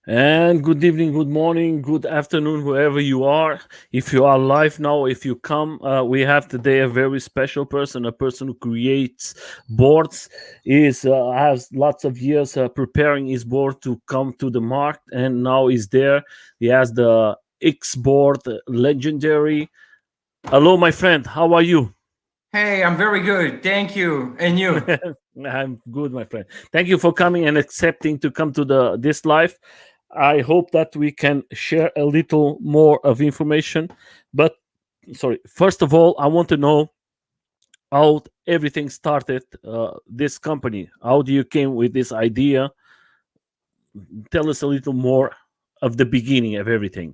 And good evening, good morning, good afternoon, wherever you are. If you are live now, if you come, we have today a very special person, a person who creates boards, has lots of years preparing his board to come to the market, and now he's there. He has the XBoard legendary. Hello, my friend. How are you? Hey, I'm very good. Thank you. And you? I'm good, my friend. Thank you for coming and accepting to come to this live. I hope that we can share a little more of information. But sorry, first of all, I want to know how everything started. This company. How do you came with this idea? Tell us a little more of the beginning of everything.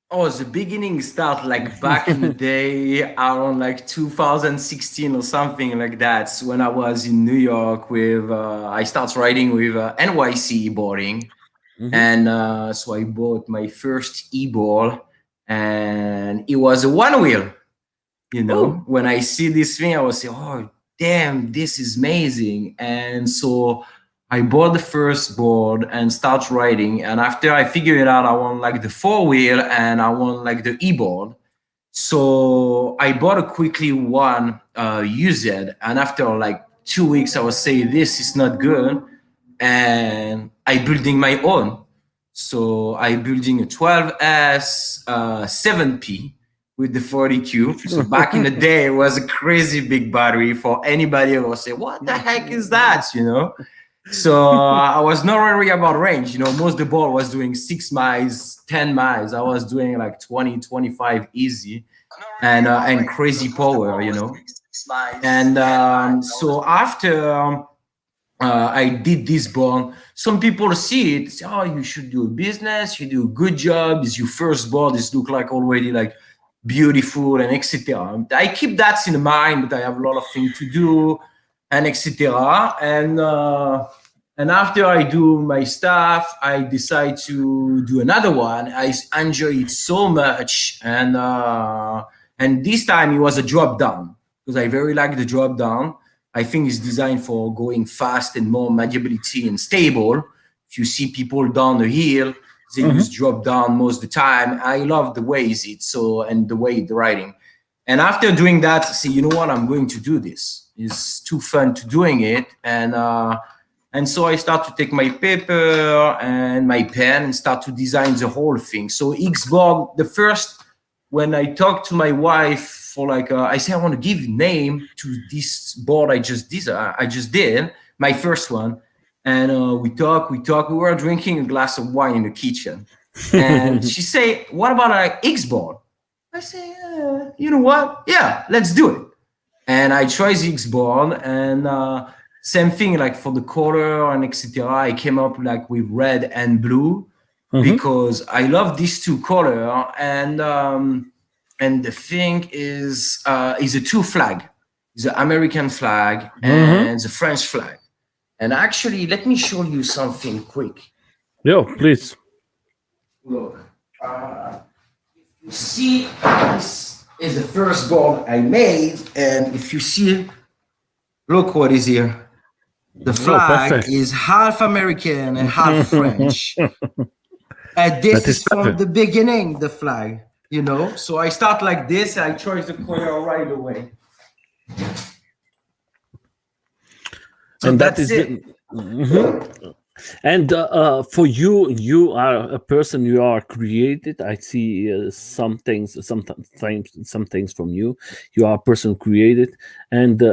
Oh, the beginning start like back in the day, around like 2016 or something like that. So when I was in New York I started riding with NYC e-boarding. And so I bought my first e-board, and it was a one wheel. When I see this thing, I was saying, oh, damn, this is amazing. And so I bought the first board and start riding. And after I figured it out, I want like the four wheel and I want like the e-board. So I bought a quickly one used. And after like 2 weeks, I was saying, this is not good. And I building my own. So I building a 12S 7P with the 40Q. So back in the day, it was a crazy big battery for anybody who will say, what the heck is that, So I was not worried about range. Most of the board was doing 6 miles, 10 miles. I was doing like 20, 25 easy and crazy power, And so after I did this board, some people see it, say, oh, you should do a business, you do a good job. It's your first board. This look like already like beautiful and etc. I keep that in mind, but I have a lot of things to do and etc. And after I do my stuff, I decide to do another one. I enjoy it so much, and this time it was a drop down because I very like the drop down. I think it's designed for going fast and more maneuverability and stable. If you see people down the hill, they use drop down most of the time. I love the way is it so and the way the riding. And after doing that, I say, you know what, I'm going to do this. It's too fun to doing it. And so I start to take my paper and my pen and start to design the whole thing. So XBoard, the first, when I talked to my wife for like, I say, I want to give name to this board I just did, my first one. And we talk, we were drinking a glass of wine in the kitchen. And she say, what about an XBoard? I say, you know what? Yeah, let's do it. And I tried the XBoard and same thing, like for the color and etc. I came up like with red and blue because I love these two color. And the thing is a two flag, the American flag and the French flag. And actually, let me show you something quick. Yeah, please. Look, if you see, this is the first board I made. And if you see, look what is here. The flag is half American and half French. And this is from the beginning, the flag, So I start like this. I choose the color right away. So and that's it. And for you, you are a person. You are created. I see some things from you. You are a person created. And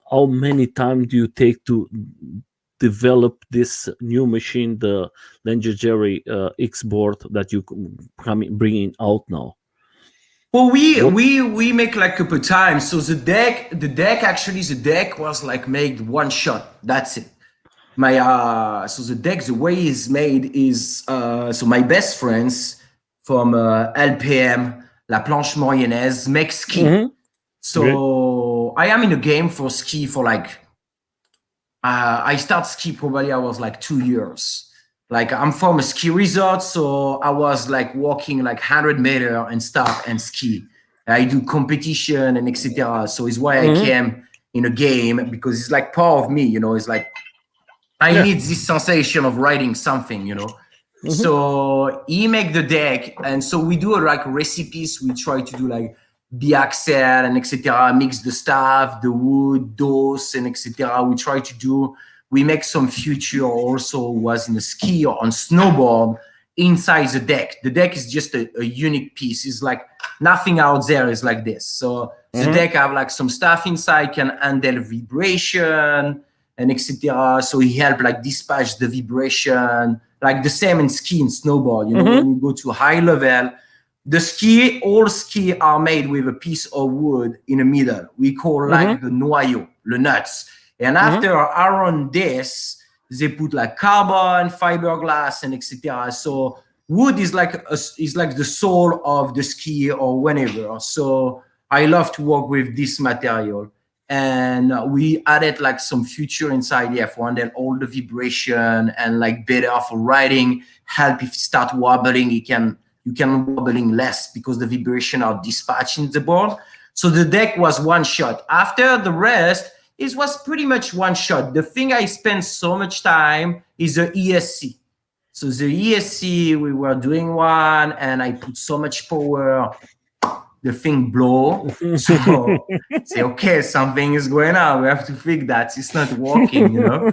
how many times do you take to develop this new machine, the legendary XBoard that you bringing out now? Well, we make like a couple times. So the deck was like made one shot. That's it. my so the deck, the way it's made is so my best friends from LPM, La Planche Moyennaise, make ski. Great. So I am in a game for ski for like I start ski probably I was like 2 years. Like I'm from a ski resort, so I was like walking like 100 meter and start and ski. I do competition and etc. So it's why I came in a game because it's like part of me, you know. It's like I Yeah. need this sensation of writing something, you know. So he make the deck, and so we do like recipes. We try to do like biaxel and etc. Mix the stuff, the wood, dose, and etc. We try to do. We make some future also was in a ski or on snowboard inside the deck. The deck is just a unique piece. It's like nothing out there is like this. So the deck have like some stuff inside, can handle vibration and etc. So he helped like dispatch the vibration, like the same in ski and snowboard. You know, when you go to high level, all ski are made with a piece of wood in the middle. We call like the noyau, the nuts. And after around this, they put like carbon, fiberglass, and etc. So wood is like the soul of the ski or whenever. So I love to work with this material. And we added like some future inside the F1, then all the vibration and like better for riding, help if you start wobbling, you can wobbling less because the vibration are dispatching the board. So the deck was one shot. After the rest, it was pretty much one shot. The thing I spent so much time is the ESC. So the ESC, we were doing one and I put so much power, the thing blow. So say, okay, something is going on. We have to fix that. It's not working, you know.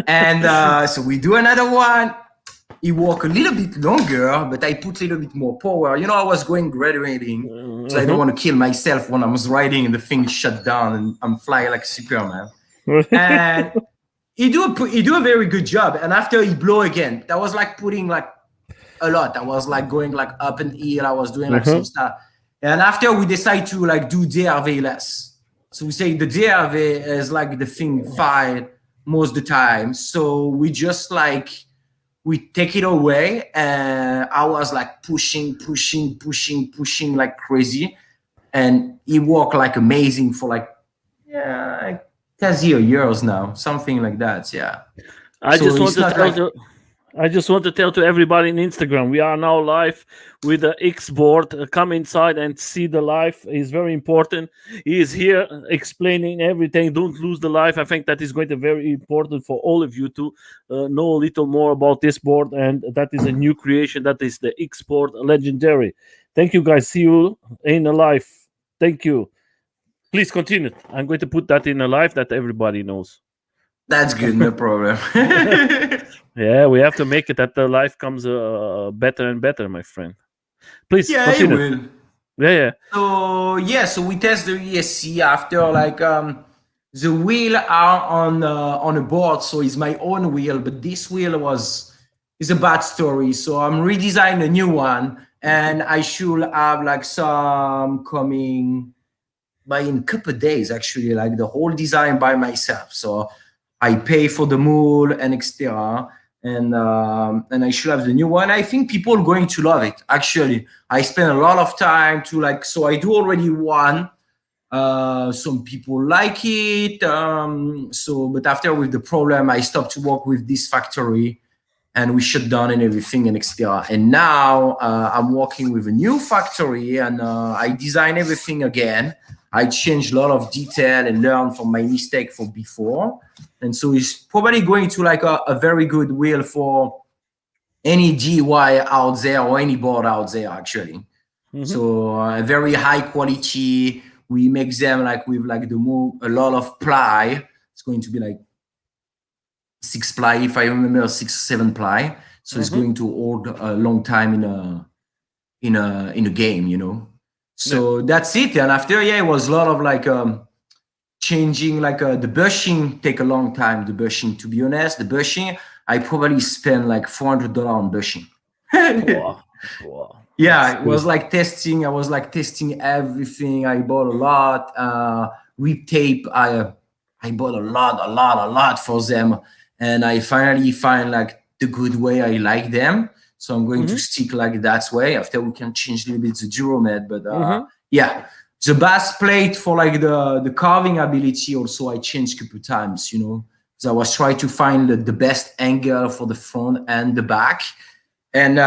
And so we do another one. It worked a little bit longer, but I put a little bit more power. You know, I was going graduating, so I don't want to kill myself when I was riding and the thing shut down and I'm flying like Superman. And he do a very good job. And after he blow again, that was like putting like a lot. I was like going like up and hill. I was doing like some stuff. And after we decide to like do DRV less. So we say the DRV is like the thing fine most of the time. So we just like, we take it away. And I was like pushing like crazy. And it worked like amazing for like, like 10 years now, something like that. Yeah. I just want to tell to everybody in Instagram, we are now live with the XBoard. Come inside and see the live. It's very important. He is here explaining everything. Don't lose the live. I think that is going to be very important for all of you to know a little more about this board. And that is a new creation. That is the XBoard Legendary. Thank you, guys. See you in the live. Thank you. Please continue. I'm going to put that in a live that everybody knows. That's good, no problem. Yeah, we have to make it that the life comes better and better, my friend. Please continue. It will. Yeah. So we test the ESC after like the wheel are on a board, so it's my own wheel, but this wheel is a bad story. So I'm redesigning a new one, and I should have like some coming by in a couple of days, actually, like the whole design by myself. So I pay for the mold and etc. And I should have the new one. I think people are going to love it. Actually, I spend a lot of time to like. So I do already one. Some people like it. But after with the problem, I stopped to work with this factory, and we shut down and everything and etc. And now I'm working with a new factory, and I design everything again. I changed a lot of detail and learn from my mistake from before. And so it's probably going to like a very good wheel for any DIY out there or any board out there, actually. So very high quality. We make them like with like a lot of ply. It's going to be like 6 ply, if I remember, 6 or 7 ply. So it's going to hold a long time in a game, you know. So that's it. And after, it was a lot of like changing, like the bushing take a long time. The bushing, to be honest, I probably spent like $400 on bushing. Wow. Yeah, it was like testing. I was like testing everything. I bought a lot. Whip tape. I bought a lot for them. and I finally find like the good way I like them. So I'm going to stick like that way. After we can change a little bit the Duromed, but yeah, the base plate for like the carving ability also I changed a couple times, you know. So I was trying to find the best angle for the front and the back. And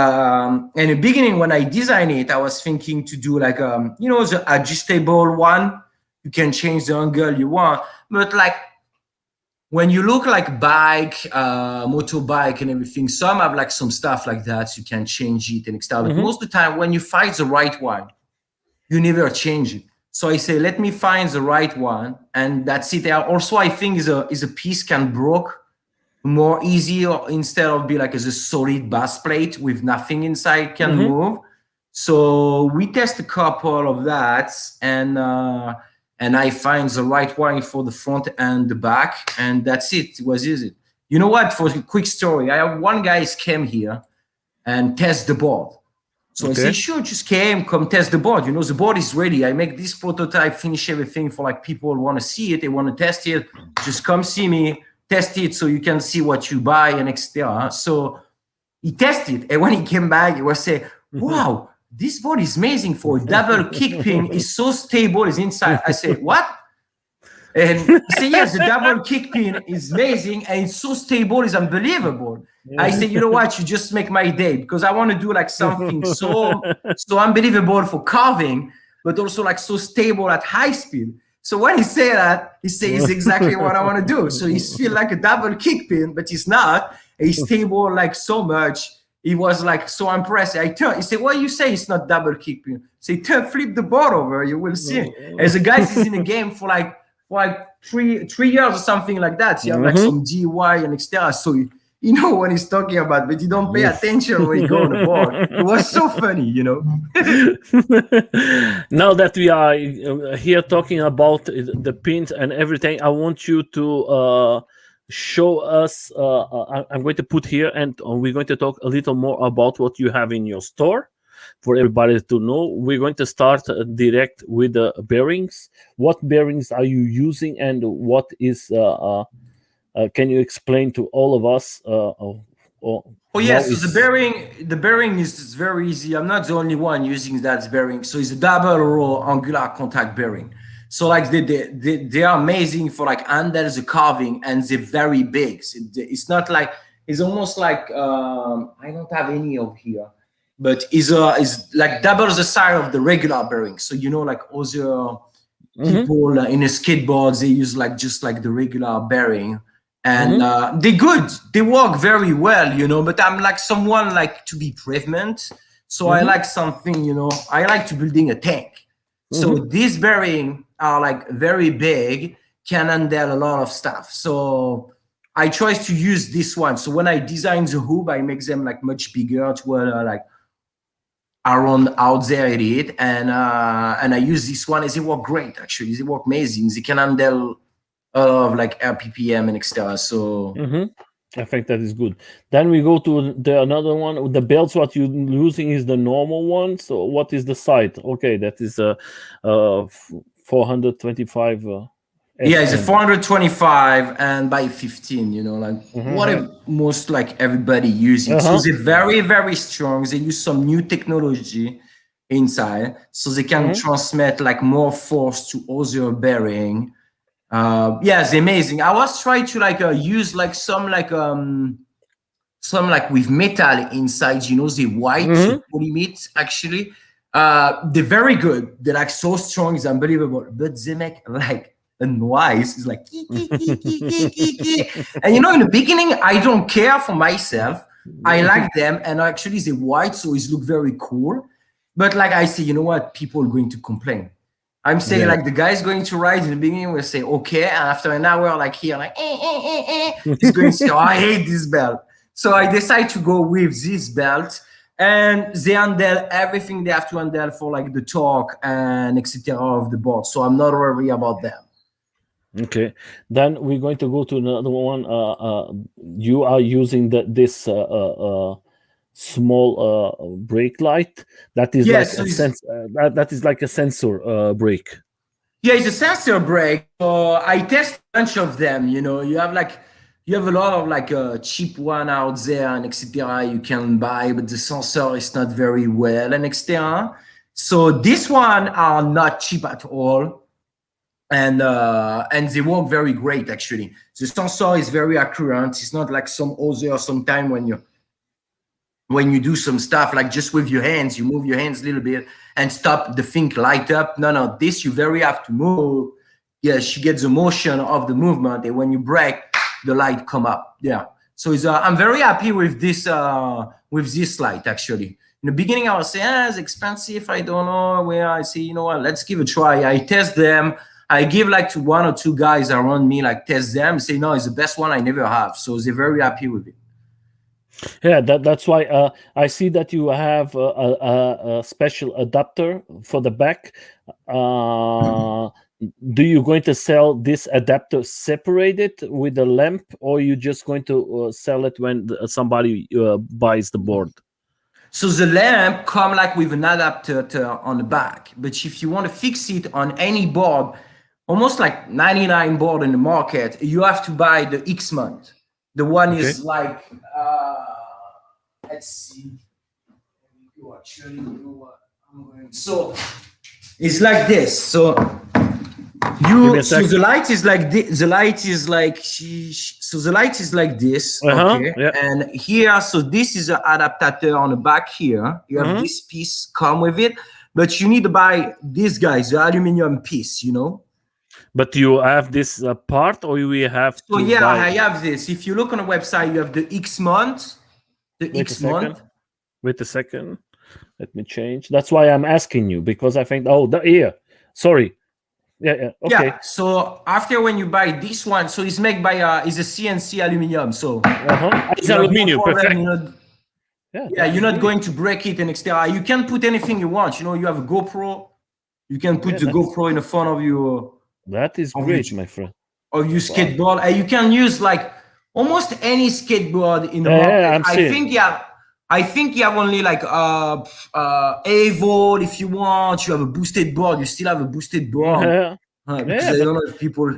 in the beginning, when I designed it, I was thinking to do like you know, the adjustable one. You can change the angle you want, but like when you look like bike, motorbike and everything, some have like some stuff like that, so you can change it and stuff. But most of the time, when you find the right one, you never change it. So I say, let me find the right one, and that's it. Also, I think is a piece can broke more easy, or instead of be like as a solid base plate with nothing inside can move. So we test a couple of that, and I find the right one for the front and the back, and that's it. It was easy. You know what? For a quick story, I have one guy came here and test the board. So I say, sure, just come test the board. You know, the board is ready. I make this prototype, finish everything for like people want to see it, they want to test it. Just come see me, test it so you can see what you buy and etc. So he tested, and when he came back, he was saying, wow, this board is amazing for a double kick pin. It's so stable, it's inside. I said, what? And he said, yes, the double kick pin is amazing and it's so stable, it's unbelievable. I said, you know what, you just make my day, because I want to do like something so unbelievable for carving, but also like so stable at high speed. So when he said that, he says exactly what I want to do. So he feel like a double kick pin, but it's not. He's stable like so much. He was like so impressed. He said, "What you say? It's not double kick pin." Say, flip the board over. You will see. As the guys is in the game for like 3 years or something like that. He have like some DIY and etc. So you know what he's talking about, but you don't pay attention when you go on the board. It was so funny, you know. Now that we are here talking about the pins and everything, I want you to show us. I'm going to put here, and we're going to talk a little more about what you have in your store for everybody to know. We're going to start direct with the bearings. What bearings are you using, and what is can you explain to all of us? Yes, so the bearing is very easy. I'm not the only one using that bearing. So it's a double row angular contact bearing. So like they are amazing for like handles, the carving, and they're very big. It's not like, it's almost like I don't have any of here, but is like double the size of the regular bearing. So you know, like other people in a skateboard, they use like just like the regular bearing. And they're good. They work very well, you know, but I'm like someone like to be pregnant. So I like something, you know, I like to building a tank. So these bearings are like very big, can handle a lot of stuff. So I try to use this one. So when I design the hub, I make them like much bigger to like around out there at it. And I use this one, and they work great, actually. They work amazing. They can handle of like RPPM and etc. So I think that is good. Then we go to the another one. The belts, what you're using is the normal one. So what is the side? Okay, that is 425. Yeah, it's a 425 and by 15. You know, like what most like everybody using. So they're very, very strong. They use some new technology inside, so they can transmit like more force to other bearing. Yeah, it's amazing. I was trying to like use like some like with metal inside, you know, the white polyimide actually. They're very good. They're like so strong, it's unbelievable. But they make like a noise. It's like and you know, in the beginning, I don't care for myself. I like them, and actually they're white, so it look very cool. But like I say, you know what? People are going to complain. I'm saying like the guy's going to ride in the beginning, will say, okay. And after an hour, like here, like, he's going to say, oh, I hate this belt. So I decide to go with this belt, and they handle everything they have to handle for like the torque and etc. of the board. So I'm not worried about them. Okay. Then we're going to go to another one. You are using this small brake light that is like a that is like a sensor brake. Yeah, it's a sensor brake. So I test a bunch of them. You know, you have like you have a lot of like a cheap one out there and etc. You can buy, but the sensor is not very well and etc. So this one are not cheap at all, and they work very great actually. The sensor is very accurate. It's not like some other sometime when you do some stuff like just with your hands, you move your hands a little bit and stop the thing light up. No, this you very have to move. Yes, you get the motion of the movement, and when you brake, the light come up. Yeah. So I'm very happy with this light actually. In the beginning, I was saying, it's expensive. I don't know where. I say, you know what? Let's give it a try. I test them. I give like to 1 or 2 guys around me, like test them. Say, no, it's the best one I never have. So they're very happy with it. Yeah, that's why I see that you have a special adapter for the back. Do you going to sell this adapter separated with the lamp, or you just going to sell it when somebody buys the board? So the lamp come like with an adapter on the back, but if you want to fix it on any board, almost like 99 board in the market, you have to buy the XBoard. The one is like, let's see. You actually know what I'm going. So it's like this. So the light is like this. The light is like so the light is like this. Okay. Yeah. And here, so this is an adapter on the back here. You have this piece come with it, but you need to buy this guys, the aluminum piece, you know. But you have this part, or we have so to yeah, I have this. If you look on the website, you have the XBoard. Wait a second. Let me change. That's why I'm asking you, because I think, here. Sorry. Yeah. Okay. Yeah. So after when you buy this one, so it's made by is a CNC aluminum. So it's aluminum. Perfect. You're not going to break it and etc. You can put anything you want. You know, you have a GoPro. You can put the GoPro in the front of you. That is great, my friend. Or you skateboard. Wow. You can use like almost any skateboard in the market. I think you have only like A-Volt if you want. You have a boosted board. You still have a boosted board. Because I don't know if people.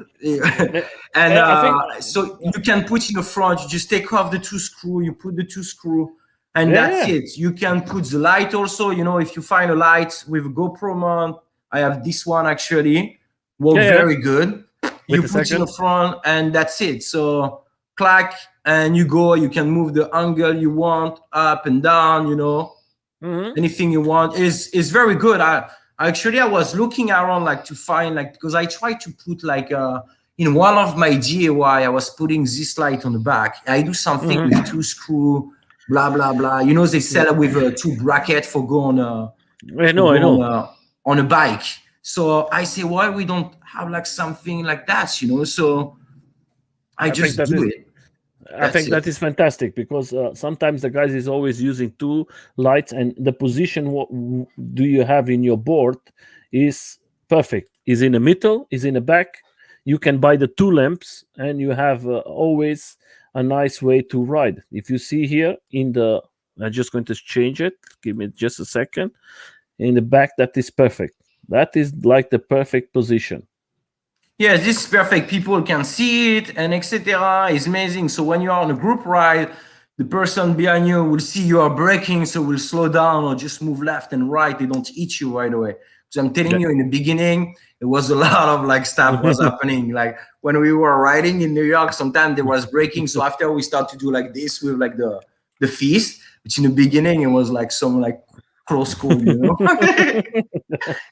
So you can put in the front. You just take off the 2 screw. You put the 2 screw, and that's it. You can put the light also. You know, if you find a light with a GoPro mount, I have this one actually. Work very good. You put in the front, and that's it. So clack, and you go. You can move the angle you want, up and down. You know, anything you want is very good. I was looking around like to find like, because I tried to put like in one of my DIY, I was putting this light on the back. I do something with 2 screw, blah blah blah. You know, they sell it with 2 bracket for go on on a bike. So I say, why we don't have like something like that, you know? So I just do it. I think that is fantastic, because sometimes the guys is always using 2 lights, and the position what do you have in your board is perfect. Is in the middle, is in the back. You can buy the 2 lamps, and you have always a nice way to ride. If you see here in the, I'm just going to change it. Give me just a second. In the back, that is perfect. That is like the perfect position. Yeah, this is perfect. People can see it and etc. It's amazing. So when you are on a group ride, the person behind you will see you are braking, so will slow down or just move left and right. They don't hit you right away. So I'm telling you, in the beginning, it was a lot of like stuff was happening. Like when we were riding in New York, sometimes there was braking. So after we start to do like this with like the fist, which in the beginning it was like some like close call, you know.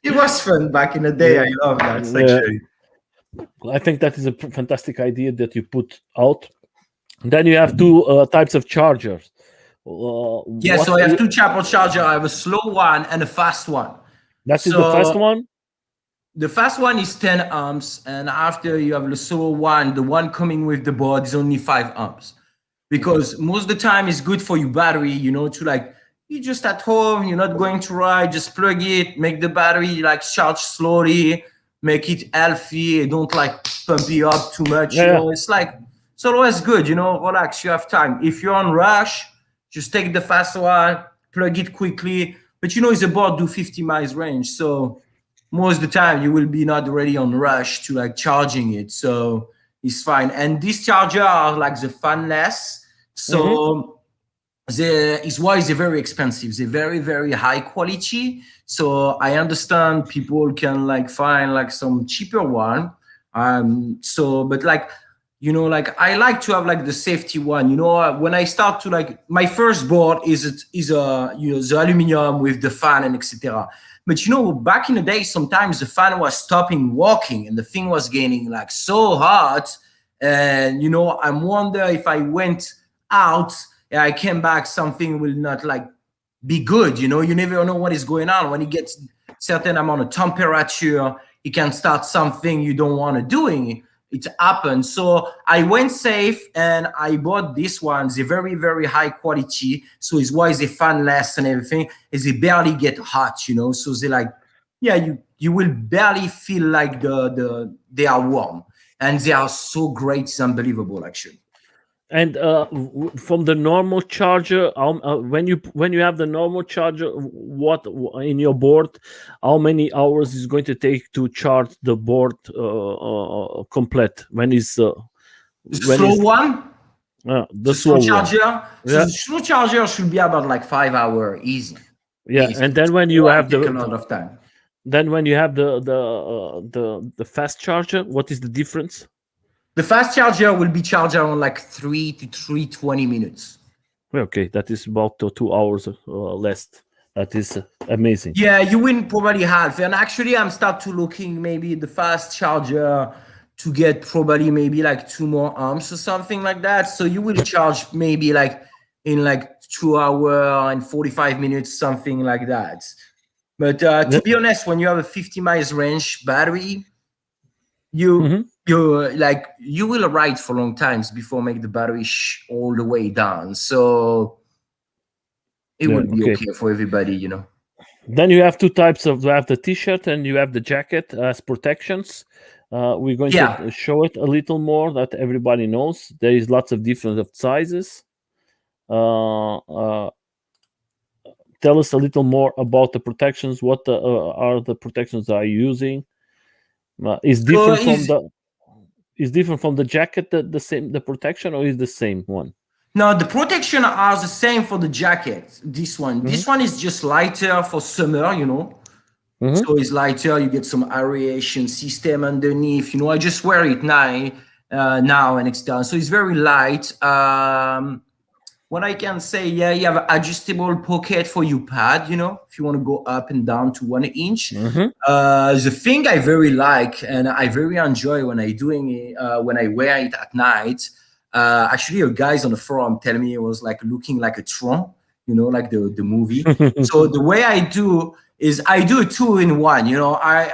It was fun back in the day. I love that actually. I think that is a fantastic idea that you put out. Then you have 2 types of chargers. So I have 2 types of charger. I have a slow one and a fast one. That is the fast one? The fast one is 10 amps, and after you have the slow one, the one coming with the board is only 5 amps. Because most of the time it's good for your battery, you know, to like, you're just at home, you're not going to ride, just plug it, make the battery like charge slowly, make it healthy, don't like pump it up too much. You know, it's like, it's always good, you know, relax, you have time. If you're on rush, just take the fast one, plug it quickly. But you know, it's about do 50 miles range. So most of the time you will be not ready on rush to like charging it. So is fine. And these chargers are like the fanless, so is why they're very expensive. They're very, very high quality. So I understand people can like find like some cheaper one. So but like, you know, like I like to have like the safety one. You know, when I start to like, my first board is you know, the aluminum with the fan and etc. But you know, back in the day, sometimes the fan was stopping working and the thing was getting like so hot. And you know, I'm wonder if I went out and I came back, something will not like be good. You know, you never know what is going on. When it gets certain amount of temperature, it can start something you don't want to doing. It happens. So I went safe and I bought this one. They're very, very high quality. So it's why they fanless and everything, is they barely get hot, you know. So they like, yeah, you will barely feel like they are warm. And they are so great, it's unbelievable actually. And from the normal charger, when you have the normal charger, what in your board, how many hours is going to take to charge the board complete? When is the slow one? The slow charger. One. So the slow charger should be about like 5 hours easy. Yeah, easy. And then when you have a lot of time. Then when you have the fast charger, what is the difference? The fast charger will be charged on like 3 to 3:20 minutes. Okay, that is about 2 hours less. That is amazing. Yeah, you win probably half. And actually, I'm start to looking maybe the fast charger to get probably maybe like 2 more amps or something like that. So you will charge maybe like in like 2 hours and 45 minutes, something like that. But to be honest, when you have a 50 miles range battery, you like, you will ride for long times before make the battery all the way down. So it will be okay for everybody, you know. Then you have two types of, you have the t-shirt and you have the jacket as protections. We're going to show it a little more that everybody knows. There is lots of different sizes. Tell us a little more about the protections. What are the protections that are you using? Is different from the jacket, the protection, or is the same one? No, the protection are the same for the jacket. This one, this one is just lighter for summer, you know. So it's lighter. You get some aeration system underneath. You know, I just wear it now and etc. So it's very light. What I can say, yeah, you have an adjustable pocket for your pad, you know, if you want to go up and down to 1 inch. The thing I very like and I very enjoy when I doing it, when I wear it at night. Actually, a guys on the forum tell me it was like looking like a Tron, you know, like the movie. So the way I do is I do a 2-in-1. You know, I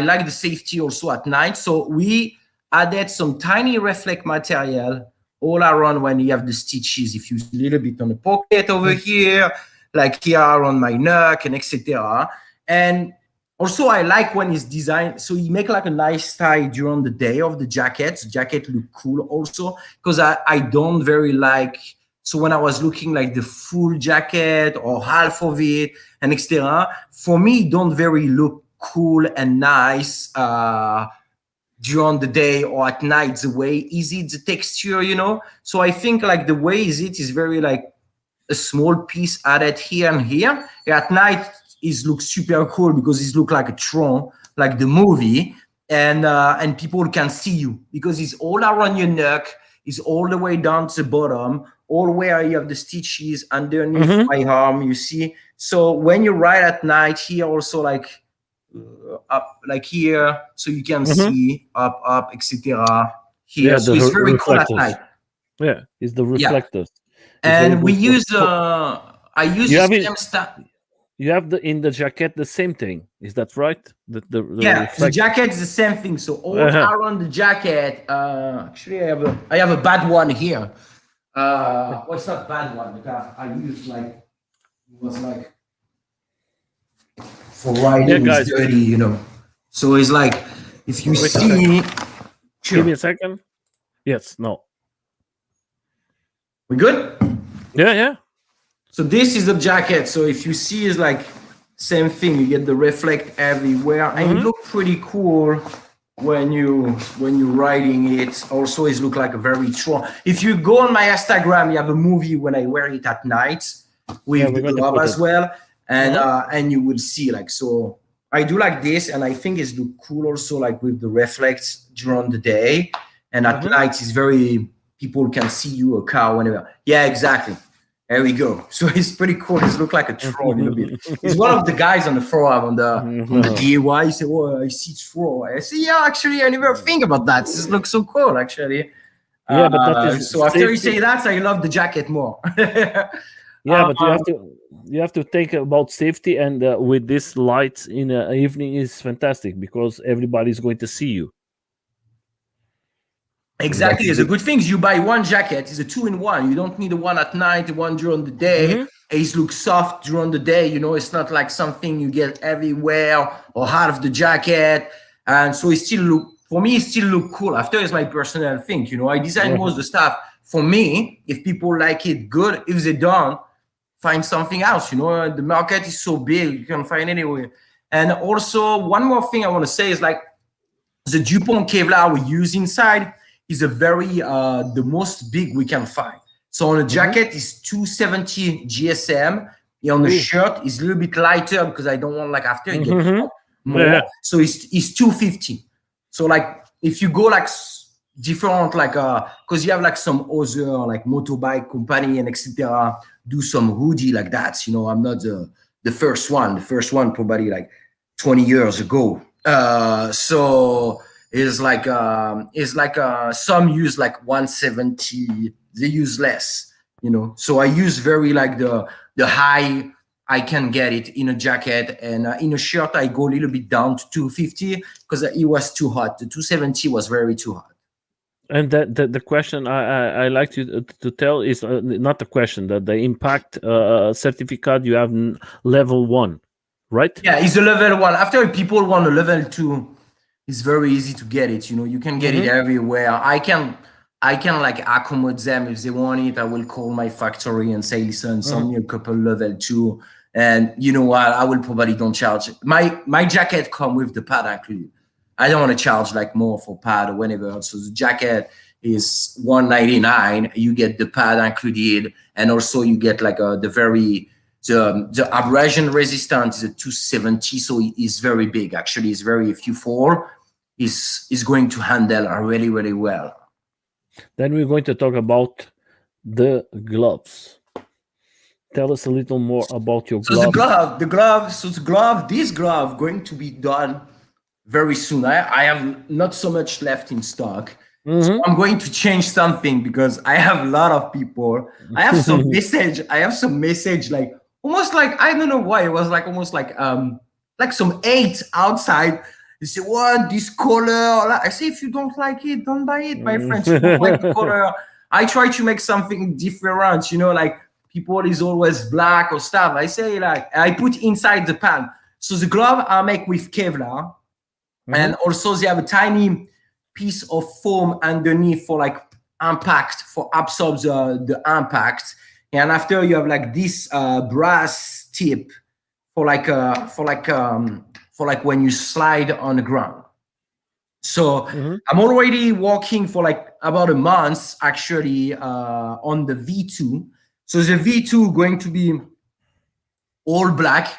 like the safety also at night. So we added some tiny reflect material all around when you have the stitches. If you see a little bit on the pocket over here, like here on my neck and etc. And also I like when it's designed, so you make like a nice tie during the day of the jacket. The jacket look cool also, because I don't very like, so when I was looking like the full jacket or half of it and etc., for me, don't very look cool and nice during the day or at night, the way is it the texture, you know. So I think like the way is it is very like a small piece added here and here. At night it looks super cool because it looks like a Tron, like the movie, and people can see you because it's all around your neck, it's all the way down to the bottom, all where you have the stitches underneath my arm, you see. So when you ride at night here also like up like here, so you can see up etc. here. Yeah, so it's very cool at night. Yeah, it's the reflectors. And we use I use the same stuff. You have in the jacket the same thing, is that right? The jacket is the same thing. So all around the jacket. Actually, I have a bad one here. What's that bad one? Because I use like, it was like for riding is dirty, you know. So it's like, if you see, give me a second. Yes, no. We good? Yeah. So this is the jacket. So if you see, it's like same thing. You get the reflect everywhere, and it look pretty cool. when you're riding it. Also, it look like a very strong. If you go on my Instagram, you have a movie when I wear it at night with the glove as well, and you will see like so. I do like this, and I think it's look cool also like with the reflex during the day, and at night it's very people can see you a car whenever. Yeah, exactly. There we go. So it's pretty cool. It looks like a troll a little bit. He's one of the guys on the forum on the DIY. He said, "Oh, I see troll." I say, "Yeah, actually, I never think about that. This looks so cool, actually." Yeah, but that is so after you say that, I love the jacket more. Yeah, but you have to think about safety, and with this lights in the evening is fantastic because everybody's going to see you. Exactly, it's a good thing. You buy one jacket, it's a 2-in-1. You don't need the one at night, the one during the day. It looks soft during the day. You know, it's not like something you get everywhere or half the jacket. And so it still look, for me, it still look cool. After it's my personal thing. You know, I design most of the stuff. For me, if people like it, good. If they don't, find something else. You know, the market is so big, you can find anywhere. And also, one more thing I want to say is like the DuPont Kevlar we use inside is a very the most big we can find. So on a jacket is 270 GSM. On the shirt is a little bit lighter because I don't want like after it get more. So it's 250. So like if you go like different like because you have like some other like motorbike company and etc. do some hoodie like that. You know, I'm not the first one. The first one probably like 20 years ago. So is like some use like 170, they use less, you know. So I use very like the high I can get it in a jacket, and in a shirt I go a little bit down to 250 because it was too hot. The 270 was very too hot. And the question I like to tell is not the question, that the impact certificate you have level 1, right? Yeah, it's a level 1. After people want a level 2, it's very easy to get it. You know, you can get it everywhere. I can like accommodate them if they want it. I will call my factory and say, listen, send me a couple level 2. And you know what? I will probably don't charge. My jacket come with the pad included. I don't want to charge like more for pad or whatever. So the jacket is $199. You get the pad included, and also you get like the abrasion resistance is a 270, so it's very big. Actually, it's very, if you fall, is going to handle really, really well. Then we're going to talk about the gloves. Tell us a little more about your glove. This glove going to be done very soon. I have not so much left in stock. So I'm going to change something because I have a lot of people. I have some message like almost like, I don't know why, it was like almost like some hate outside. They say, what, this color? I say, if you don't like it, don't buy it, my friends. You don't like the color. I try to make something different, you know, like people is always black or stuff. I say like, I put inside the pan. So the glove I make with Kevlar. And also they have a tiny piece of foam underneath for like impact, for absorb the impact. And after you have like this brass tip for like when you slide on the ground. So I'm already working for like about a month actually on the V2. So the V2 going to be all black.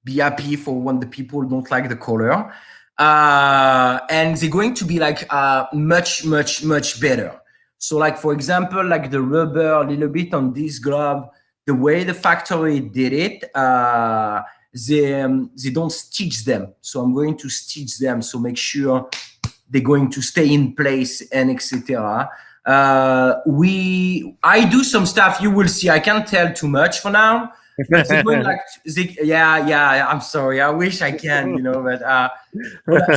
Be happy for when the people don't like the color. And they're going to be like much better. So like, for example, like the rubber a little bit on this glove, the way the factory did it, they don't stitch them. So I'm going to stitch them. So make sure they're going to stay in place and etc. I do some stuff, you will see. I can't tell too much for now. They're going like, I'm sorry. I wish I can, you know, but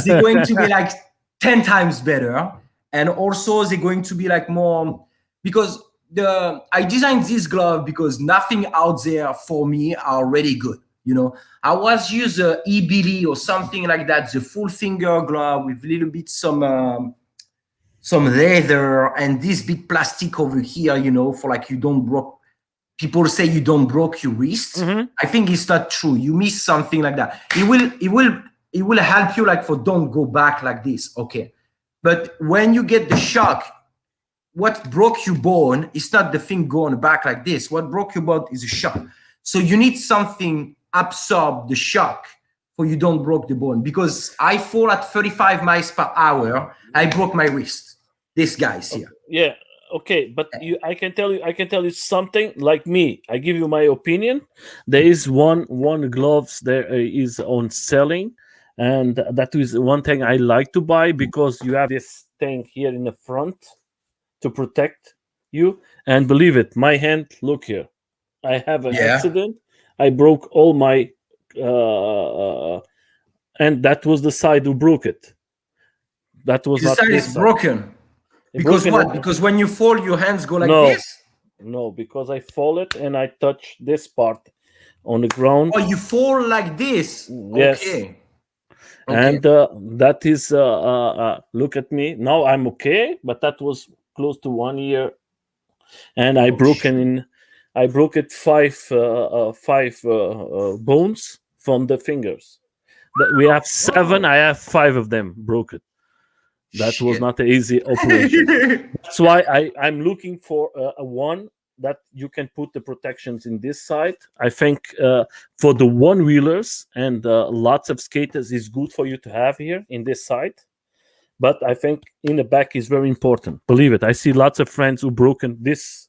they're going to be like 10 times better. And also they're going to be like more, because I designed this glove because nothing out there for me are really good. You know, I was use a E-Billy or something like that, the full finger glove with a little bit some leather and this big plastic over here, you know, for like you don't broke. People say you don't broke your wrist. I think it's not true. You miss something like that. It will it will help you like for don't go back like this. Okay. But when you get the shock, what broke your bone is not the thing going back like this. What broke your bone is a shock. So you need something absorb the shock for you don't broke the bone. Because I fall at 35 miles per hour, I broke my wrist. This guy's here. Yeah. Okay, but I can tell you something. Like me, I give you my opinion. There is one gloves there is on selling, and that is one thing I like to buy because you have this thing here in the front to protect you. And believe it, my hand. Look here, I have an accident. I broke all my, and that was the side who broke it. That was the not side this is side. broken. Because what? Because when you fall, your hands go like this? No, because I fall it and I touch this part on the ground. Oh, you fall like this? Yes. Okay. And that is, look at me. Now I'm okay, but that was close to 1 year. And I broke it five bones from the fingers. We have 7, I have 5 of them broken. That was not an easy operation. That's why I'm looking for a one that you can put the protections in this side. I think for the one-wheelers and lots of skaters is good for you to have here in this side. But I think in the back is very important. Believe it. I see lots of friends who broken this.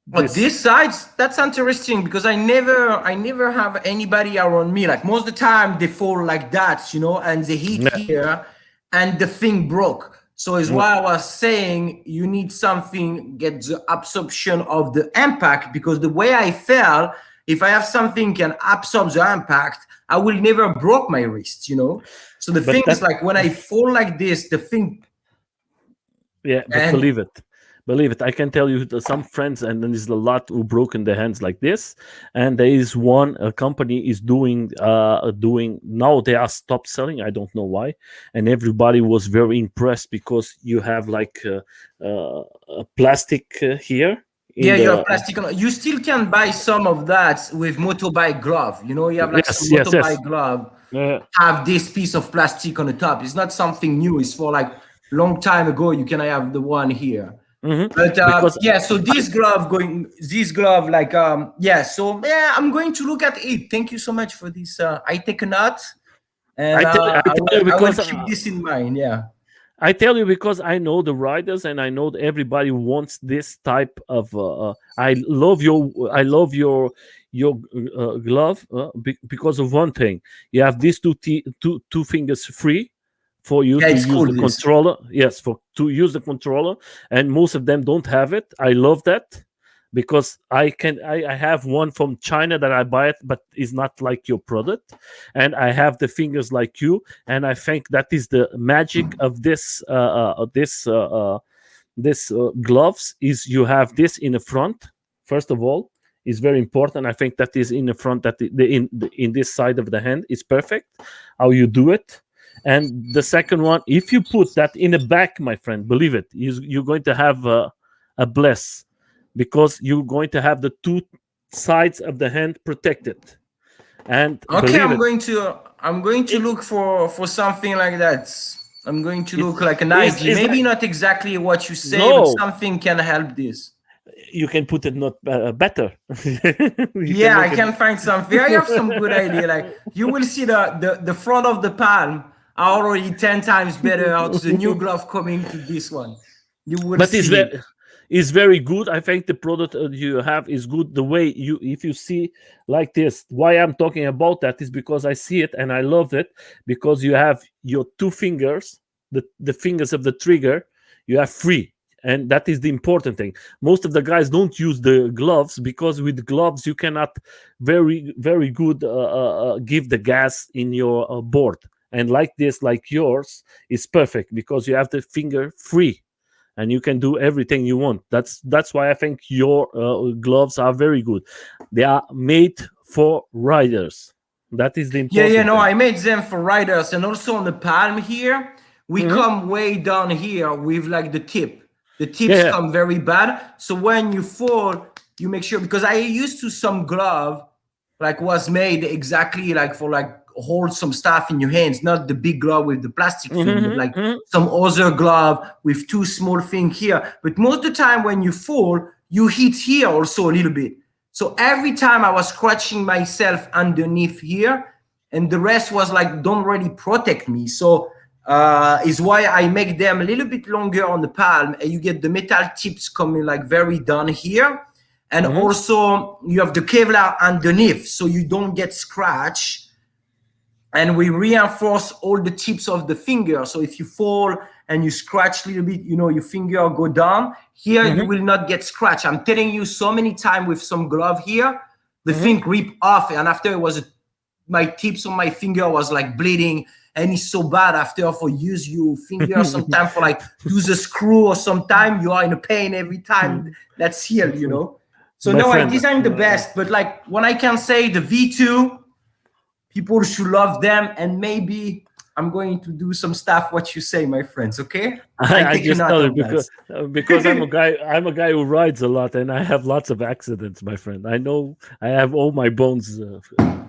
But this side, that's interesting because I never have anybody around me. Like most of the time they fall like that, and they hit here. And the thing broke. So is why I was saying you need something get the absorption of the impact, because the way I fell, if I have something can absorb the impact, I will never broke my wrist, So the thing is like when I fall like this, the thing. Yeah, but believe it. I can tell you that some friends, and then there's a lot who broken their hands like this. And there is a company is doing now they are stopped selling. I don't know why. And everybody was very impressed because you have like a plastic here. Yeah, you have plastic. You still can buy some of that with motorbike glove. You have like some motorbike glove. Have this piece of plastic on the top. It's not something new. It's for like long time ago. You can have the one here. But so this glove, I'm going to look at it. Thank you so much for this. I take a note, and I will keep this in mind. Yeah, I tell you because I know the riders and I know that everybody wants this type of. I love your glove because of one thing. You have these two fingers free for you to use the controller. Yes, to use the controller, and most of them don't have it. I love that because I have one from China that I buy it, but it's not like your product, and I have the fingers like you, and I think that is the magic of this gloves is you have this in the front. First of all, is very important. I think that is in the front, that in this side of the hand is perfect. How you do it. And the second one, if you put that in the back, my friend, believe it, you're going to have a bless, because you're going to have the two sides of the hand protected. And okay, I'm going to look for something like that. I'm going to look like an idea. Maybe not exactly what you say, but something can help this. You can put it not better. Yeah, I can find something. I have some good idea. Like you will see the front of the palm are already 10 times better out to the new glove coming to this one. You will see. It's very good. I think the product you have is good. The way if you see like this, why I'm talking about that is because I see it and I love it, because you have your two fingers, the fingers of the trigger, you have free. And that is the important thing. Most of the guys don't use the gloves because with gloves you cannot very, very good give the gas in your board. And like this, like yours, is perfect because you have the finger free. And you can do everything you want. That's why I think your gloves are very good. They are made for riders. That is the important thing. I made them for riders. And also on the palm here, we come way down here with like the tip. The tips come very bad. So when you fall, you make sure, because I used to some glove like was made exactly like for like hold some stuff in your hands, not the big glove with the plastic thing, but like some other glove with two small things here. But most of the time when you fall, you hit here also a little bit. So every time I was scratching myself underneath here, and the rest was like, don't really protect me. So is why I make them a little bit longer on the palm, and you get the metal tips coming like very down here. And also you have the Kevlar underneath, so you don't get scratched. And we reinforce all the tips of the finger. So if you fall and you scratch a little bit, you know, your finger go down, here you will not get scratched. I'm telling you so many times with some glove here, the thing rip off, and after it was my tips on my finger was like bleeding, and it's so bad after for use your finger sometimes for like do the screw, or sometime you are in a pain every time that's healed, you know. So no, I designed the best, but like when I can say the V2, people should love them, and maybe I'm going to do some stuff what you say, my friends. Okay, I just tell you because I'm a guy who rides a lot, and I have lots of accidents, my friend. I know I have all my bones,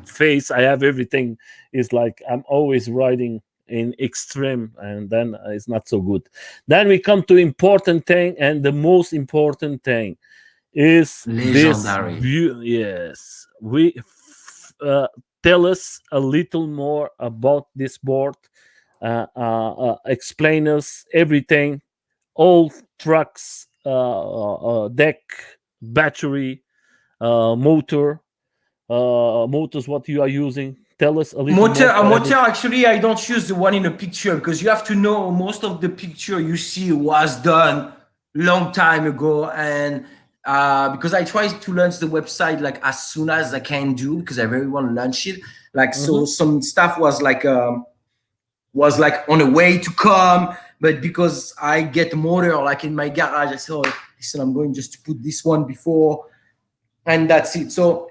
face. I have everything. Is like I'm always riding in extreme, and then it's not so good. Then we come to important thing, and the most important thing is legendary. Yes, we tell us a little more about this board. Explain us everything, all trucks, deck, battery, motor, motors. What you are using? Tell us a little more. Motor, actually, I don't use the one in the picture, because you have to know most of the picture you see was done long time ago, and because I try to launch the website like as soon as I can do, because I really want to launch it. Like so, some stuff was like on the way to come, but because I get a motor like in my garage, I said, oh, listen, I'm going just to put this one before, and that's it. So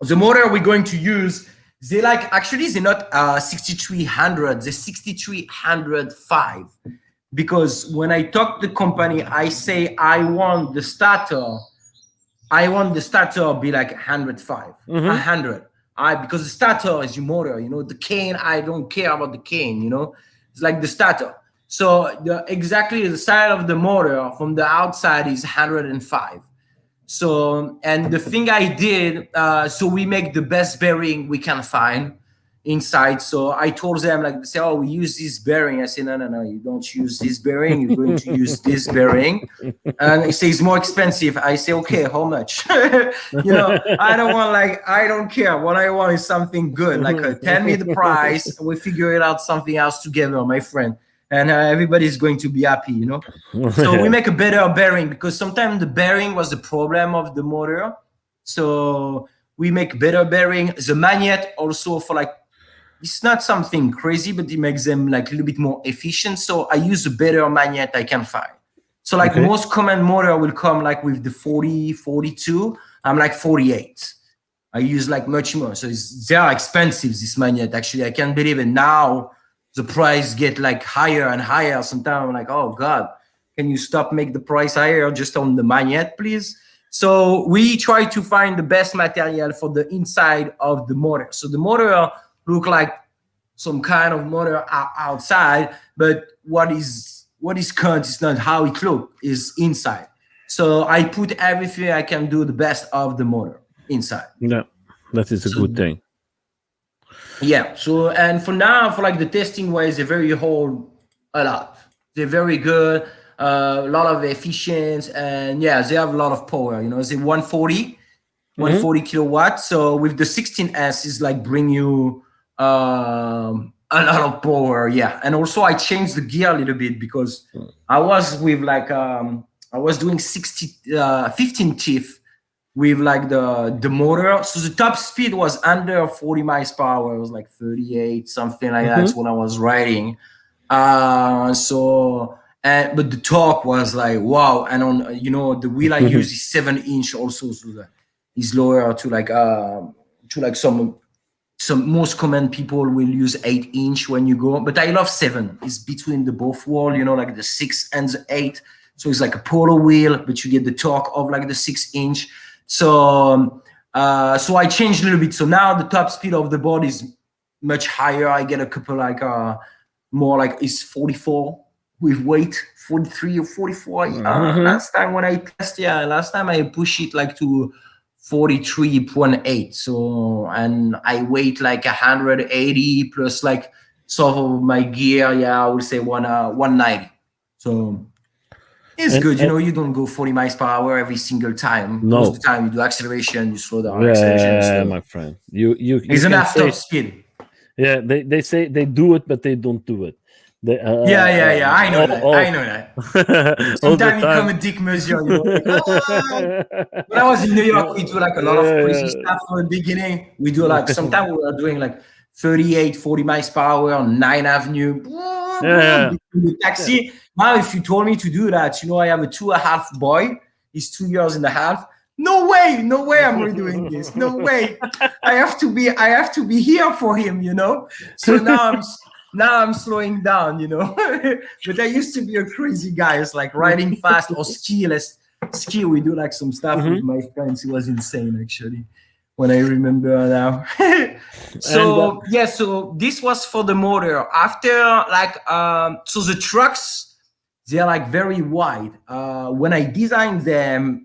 the motor we're going to use, they're like, actually they're not 6300, they're 6305. Because when I talk to the company, I say I want the starter be like 105, 100. Because the starter is your motor, you know. The cane, I don't care about the cane, you know. It's like the starter. So exactly the side of the motor from the outside is 105. So, and the thing I did, so we make the best bearing we can find inside. So I told them, like, say, oh, we use this bearing. I said, no, you don't use this bearing. You're going to use this bearing. And they say it's more expensive. I say, okay, how much? You know, I don't care. What I want is something good. Like, tell me the price. We figure it out something else together, my friend. And everybody's going to be happy, you know. So we make a better bearing, because sometimes the bearing was the problem of the motor. So we make better bearing. The magnet also, for like, it's not something crazy, but it makes them like a little bit more efficient. So I use a better magnet I can find. So like most common motor will come like with the 40, 42. I'm like 48. I use like much more. So they are expensive, this magnet. Actually, I can't believe it. Now the price get like higher and higher. Sometimes I'm like, oh God, can you stop make the price higher just on the magnet, please? So we try to find the best material for the inside of the motor. So the motor look like some kind of motor outside, but what is current is not how it look, is inside. So I put everything I can do the best of the motor inside. Yeah, that is a good thing. Yeah. So, and for now, for like the testing ways, they're very hold a lot. They're very good, a lot of efficiency, and yeah, they have a lot of power. You know, it's 140 kilowatts. So with the 16S is like bring you a lot of power. Yeah. And also I changed the gear a little bit, because I was with like I was doing 15 teeth with like the motor. So the top speed was under 40 miles per hour. It was like 38, something like that when I was riding. But the torque was like, wow. And on, you know, the wheel I use is 7-inch also. So that is lower to like some most common people will use 8-inch when you go, but I love 7. It's between the both wheel, you know, like the 6 and the 8. So it's like a polo wheel, but you get the torque of like the 6-inch. So I changed a little bit. So now the top speed of the board is much higher. I get a couple like more like it's 44 with weight, 43 or 44. Last time when I test, last time I push it like to 43.8. So, and I weight like 180 plus like some of my gear. Yeah, I would say 190. So it's good. You know, you don't go 40 miles per hour every single time. No. Most of the time you do acceleration, you slow down, acceleration, you slow down. My friend. You It's an half top speed. Yeah, they say they do it, but they don't do it. They, yeah. I know that. I know that. Sometimes you come a dick measure, you know. Like, when I was in New York, we do like a lot of crazy stuff from the beginning. We do like sometimes we were doing like 38, 40 miles per hour on 9th Avenue. The taxi. Now, if you told me to do that, you know, I have a 2.5 boy. He's 2 years and a half. No way I'm redoing this. No way. I have to be here for him, you know. So now I'm slowing down, you know. But I used to be a crazy guy. It's like riding fast or ski. Let's ski. We do like some stuff with my friends. It was insane, actually, when I remember now. So so this was for the motor. After like so the trucks, they're like very wide. When I designed them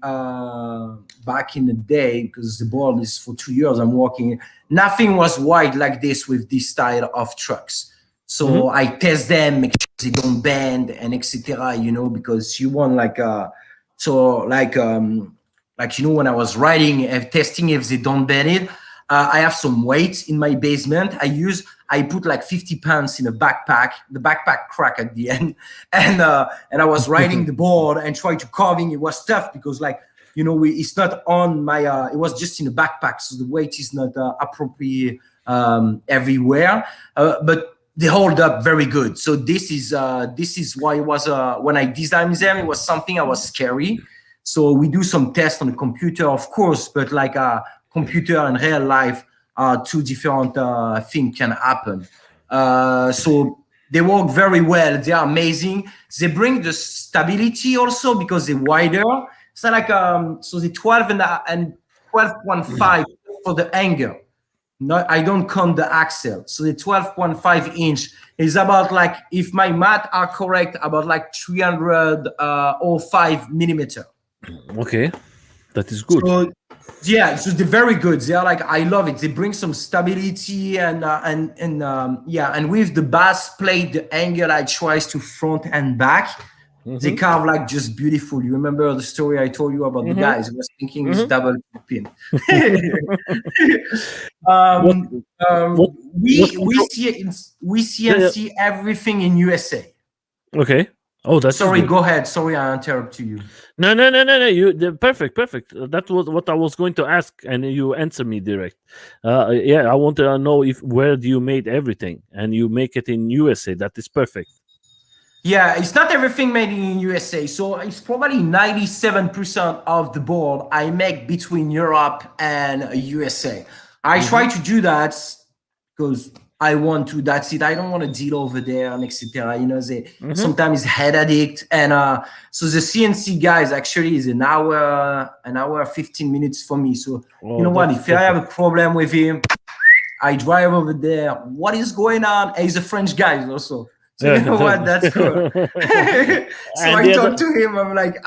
back in the day, because the board is for 2 years, I'm working, nothing was wide like this with this style of trucks. So I test them, make sure they don't bend and etc. You know, because you want like you know, when I was riding and testing if they don't bend it, I have some weights in my basement. I put like 50 pounds in a backpack. The backpack cracked at the end, and I was riding the board and trying to carving. It was tough because, like, you know, it's not on my. It was just in a backpack, so the weight is not appropriate everywhere. But they hold up very good. So this is why it was when I designed them, it was something I was scary. So we do some tests on the computer, of course, but like computer and real life are two different things can happen. So they work very well. They are amazing. They bring the stability also because they're wider. So like so the 12 and 12.5 for the angle. No, I don't count the axle. So the 12.5 inch is about like, if my math are correct, about like 305 millimeter. Okay, that is good. So, yeah, so they're very good. They are like, I love it. They bring some stability and with the bass plate, the angle I tries to front and back. They carve like just beautiful. You remember the story I told you about the guys? I was thinking it's double pin. We see everything in USA. Okay. Oh, that's sorry. Go ahead. Sorry, I interrupted you. No. You perfect. That was what I was going to ask, and you answer me direct. I want to know where do you made everything, and you make it in USA. That is perfect. Yeah, it's not everything made in USA. So it's probably 97% of the board I make between Europe and USA. I try to do that because I want to. That's it. I don't want to deal over there and etc. You know, they sometimes head addict, and so the CNC guys actually is an hour 15 minutes for me. So you know what? If I have a problem with him, I drive over there. What is going on? And he's a French guy also. So you know what? That's cool. So I talk to him. I'm like,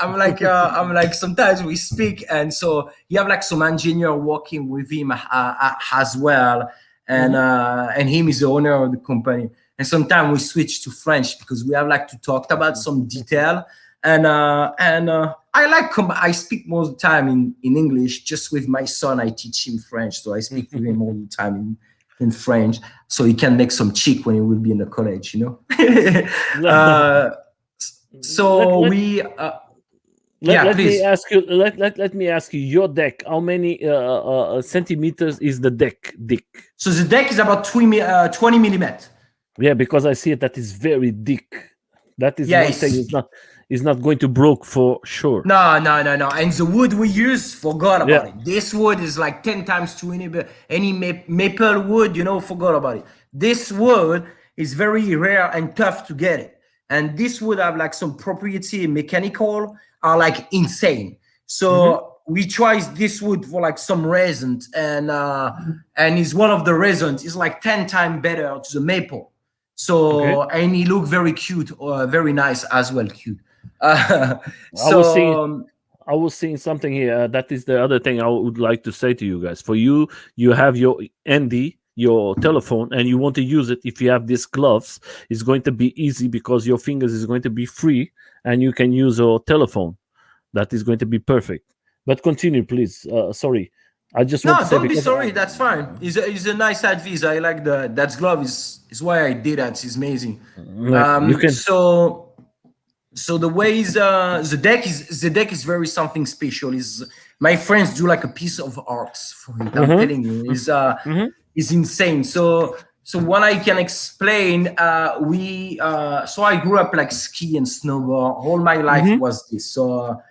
sometimes we speak, and so you have like some engineer working with him as well, and him is the owner of the company. And sometimes we switch to French because we have like to talk about some detail. And I speak most of the time in English. Just with my son, I teach him French, so I speak with him all the time in French, so he can make some chick when he will be in the college, you know. Let me ask you your deck. How many centimeters is the deck thick? So the deck is about 20 millimeters. Yeah, because I see it that is very thick. That is one thing. Is not going to broke for sure. No. And the wood we use, forgot about it. This wood is like 10 times to any maple wood, you know, forgot about it. This wood is very rare and tough to get it. And this would have like some property mechanical are like insane. So we tried this wood for like some reasons, and it's one of the reasons. It's like 10 times better to the maple. So and he looked very cute, very nice as well, cute. I was seeing something here. That is the other thing I would like to say to you guys. For you, you have your ND, your telephone, and you want to use it. If you have these gloves, it's going to be easy because your fingers is going to be free, and you can use your telephone. That is going to be perfect. But continue, please. Sorry, I just want to say. No, don't be sorry. That's fine. It's a nice advice. I like that glove. Is why I did that. It's amazing. You can. So the ways the deck is very something special. Is my friends do like a piece of art for it. I'm telling you, is insane. So what I can explain, so I grew up like ski and snowboard. All my life was this. So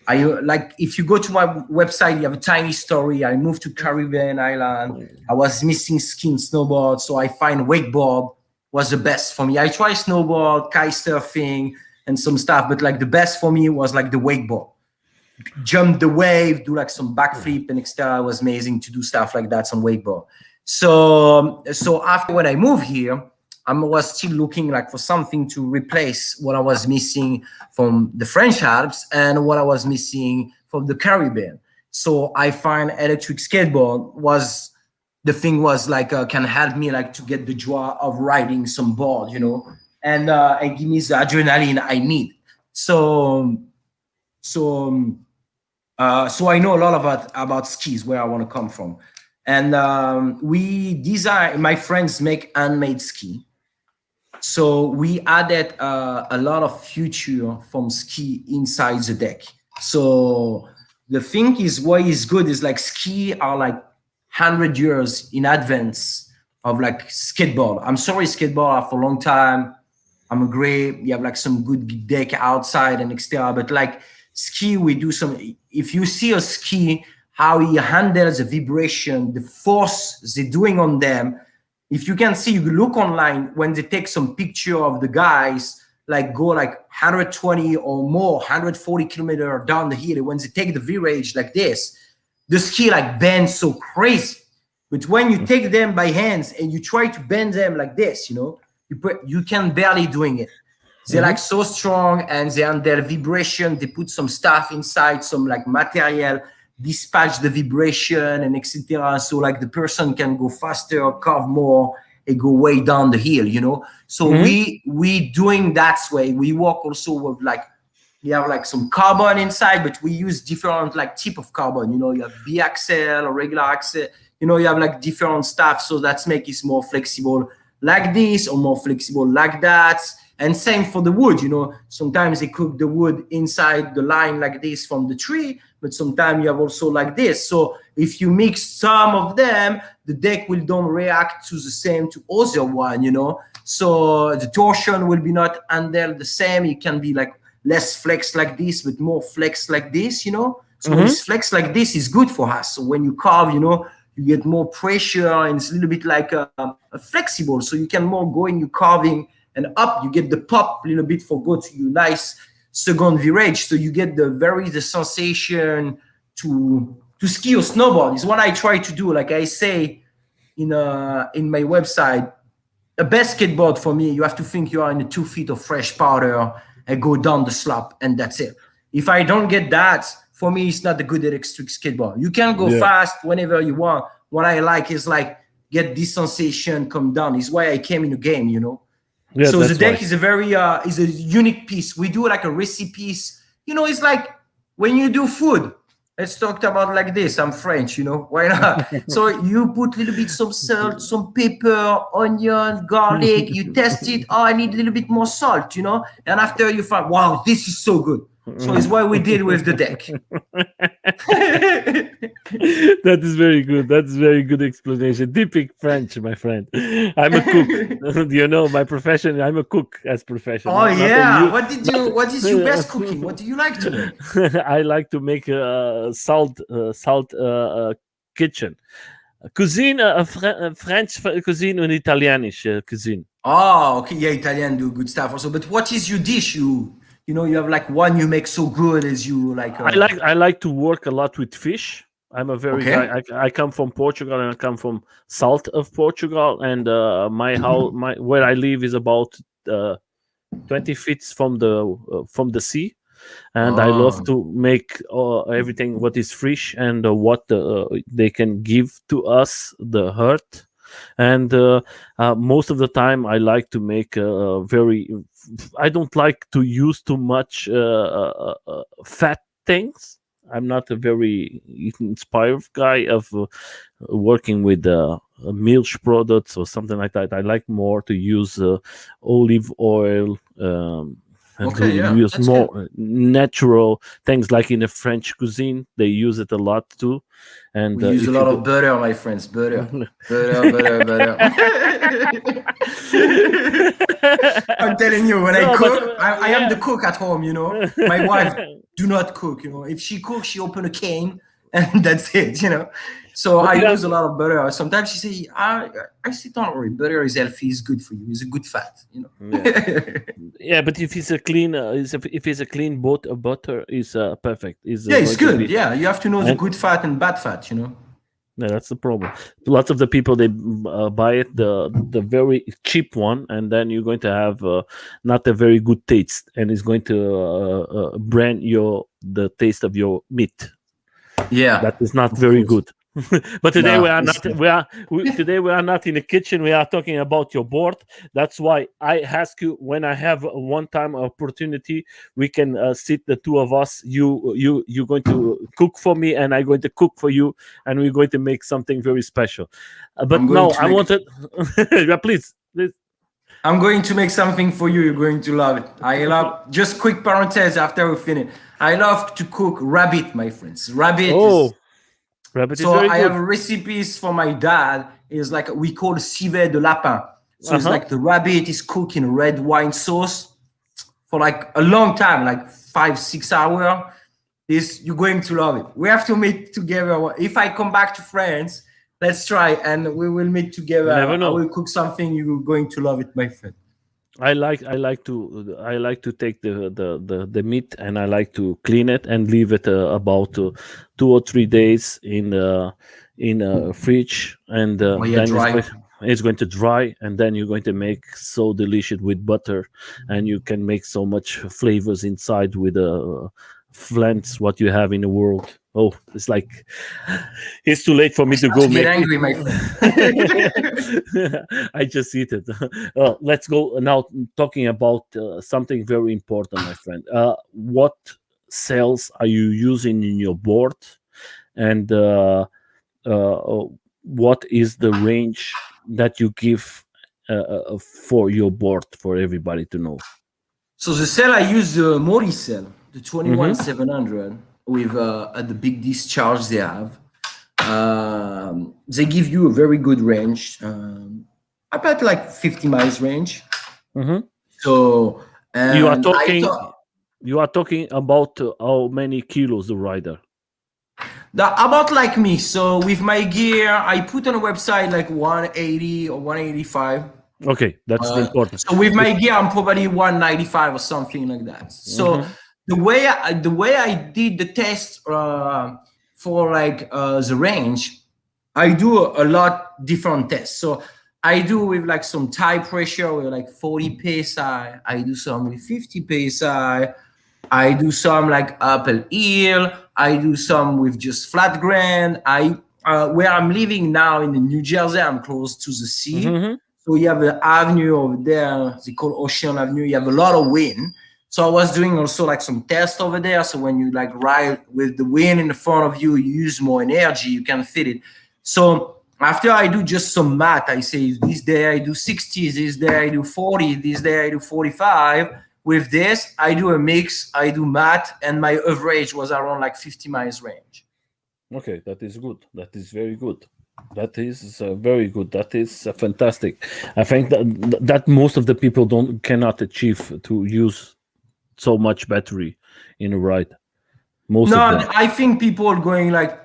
I like, if you go to my website, you have a tiny story. I moved to Caribbean island. I was missing ski and snowboard, so I find wakeboard was the best for me. I tried snowboard, kite surfing, and some stuff, but like the best for me was like the wakeboard. Jump the wave, do like some backflip and etc. It was amazing to do stuff like that, some wakeboard. So after when I moved here, I was still looking like for something to replace what I was missing from the French Alps and what I was missing from the Caribbean. So I find electric skateboard was the thing, was like can help me like to get the joy of riding some board, you know, and give me the adrenaline I need. So I know a lot about skis, where I want to come from. And we design, my friends make handmade ski. So we added a lot of future from ski inside the deck. So the thing is, what is good is like ski are like 100 years in advance of like skateboard. I'm sorry, skateboard for a long time. I'm agree. You have like some good deck outside and etc. But like ski, we do some. If you see a ski, how he handles the vibration, the force they're doing on them. If you can see, you look online when they take some picture of the guys, like go like 120 or more, 140 kilometers down the hill. When they take the virage like this, the ski like bends so crazy. But when you take them by hands and you try to bend them like this, you know, you can barely doing it. They're like so strong, and they handle vibration. They put some stuff inside, some like material, dispatch the vibration and etc. So like the person can go faster, carve more, and go way down the hill, you know. So we doing that way. We work also with like, we have like some carbon inside, but we use different like type of carbon. You know, you have B axle or regular axle. You know, you have like different stuff. So that's make it more flexible like this or more flexible like that. And same for the wood, you know, sometimes they cook the wood inside the line like this from the tree, but sometimes you have also like this. So if you mix some of them, the deck will don't react to the same to other one, you know. So the torsion will be not handled the same. It can be like less flex like this, but more flex like this, you know. So this flex like this is good for us. So when you carve, you know, you get more pressure, and it's a little bit like a flexible. So you can more go in your carving and up, you get the pop a little bit for go to your nice second virage. So you get the sensation to ski or snowboard. Is what I try to do. Like I say in my website, a best skateboard for me, you have to think you are in the 2 feet of fresh powder and go down the slope, and that's it. If I don't get that, for me, it's not a good electric skateboard. You can go fast whenever you want. What I like is like get this sensation come down. Is why I came in the game, you know. Yeah, so the deck is a very is a unique piece. We do like a recipe. You know, it's like when you do food. Let's talk about like this. I'm French, you know. Why not? So you put a little bit some salt, some pepper, onion, garlic. You test it. Oh, I need a little bit more salt, you know. And after you find, wow, this is so good. So it's what we did with the deck. That is very good. That's very good explanation. Typical French, my friend. I'm a cook. You know, my profession. I'm a cook as profession. Oh yeah. What is your best cooking? What do you like to make? I like to make salt kitchen. Cuisine, French cuisine and Italianish cuisine. Oh, okay. Yeah, Italian do good stuff also. But what is your dish you You know, you have like one you make so good as you like. I like to work a lot with fish. I'm a very Okay. guy. I come from Portugal, and I come from south of Portugal, and my house, my where I live is about 20 feet from the sea, and I love Oh, to make everything what is fresh and what they can give to us the hurt. And most of the time I like to make very, I don't like to use too much fat things. I'm not a very inspired guy of working with milk products or something like that. I like more to use olive oil, and okay, to yeah, use that's good. more natural things, like in the French cuisine they use it a lot too. And We use a if you lot go of butter, my friends. Butter, butter, butter, butter. I'm telling you, when I no, but cook, I am the yeah. cook at home. You know, my wife do not cook. You know, if she cooks, she open a can, and that's it. You know, so But I you have, use a lot of butter. Sometimes she say, I say, don't worry, butter is healthy, it's good for you, it's a good fat. You yeah, know. yeah, but if it's a clean if it's a clean butter is perfect, is Yeah, it's going to good. be. Yeah, you have to know the And good fat and bad fat. You know. yeah, that's the problem. Lots of the people they buy it the very cheap one, and then you're going to have not a very good taste, and it's going to brand your the taste of your meat. Yeah, That is not of very course. good. But today we Nah, are it's not. Today we are not in the kitchen. We are talking about your board. That's why I ask you, when I have a one time opportunity, we can sit the two of us. You're going to cook for me, and I'm going to cook for you, and we're going to make something very special. I'm But going now to I make. wanted. Yeah, please. I'm going to make something for you. You're going to love it. I love, just quick parenthesis after we finish. I love to cook rabbit, my friends. Rabbit is, Oh, rabbit is so very I have good. recipes for my dad. Is like we call civet de lapin. So Uh it's huh. like the rabbit is cooked in red wine sauce for like a long time, like 5, 6 hours. This you're going to love it. We have to meet together. If I come back to France, let's try and we will meet You never together. I know. will cook something. You're going to love it, my friend. I like to take the meat, and I like to clean it and leave it about 2 or 3 days in a fridge, and Oh yeah, then dry. it's going to dry, and then you're going to make so delicious with butter, and you can make so much flavors inside with flants what you have in the world. Oh, it's like it's too late for I me to start go to get make it. angry, my friend. I just eat it. Let's go now talking about something very important, my friend. What cells are you using in your board, and what is the range that you give for your board for everybody to know? So the cell I use the Mori cell, the Mm-hmm. 21700 with at the big discharge they have. They give you a very good range, about like 50 miles range. Mm-hmm. So You are and I talking. thought You are talking about how many kilos the rider. that about like me. So with my gear, I put on a website like 180 or 185. Okay, that's the important. So with If, my gear, I'm probably 195 or something like that. So Mhm. the way I did the test for like the range, I do a lot different tests. So I do with like some tire pressure with like 40 psi. I do some with 50 psi. I do some like Apple Hill. I do some with just flat ground. I where I'm living now in the New Jersey, I'm close to the sea. Mhm. So you have an avenue over there. They call Ocean Avenue. You have a lot of wind. So I was doing also like some tests over there. So when you like ride with the wind in the front of you, you use more energy. You can fit it. So after I do just some math, I say this day I do 60, this day I do 40, this day I do 45. With this, I do a mix, I do math, and my average was around like 50 miles range. Okay, that is good. That is very good. That is very good. That is fantastic. I think that most of the people don't cannot achieve to use so much battery in a ride. Most of No, them. I think people are going like,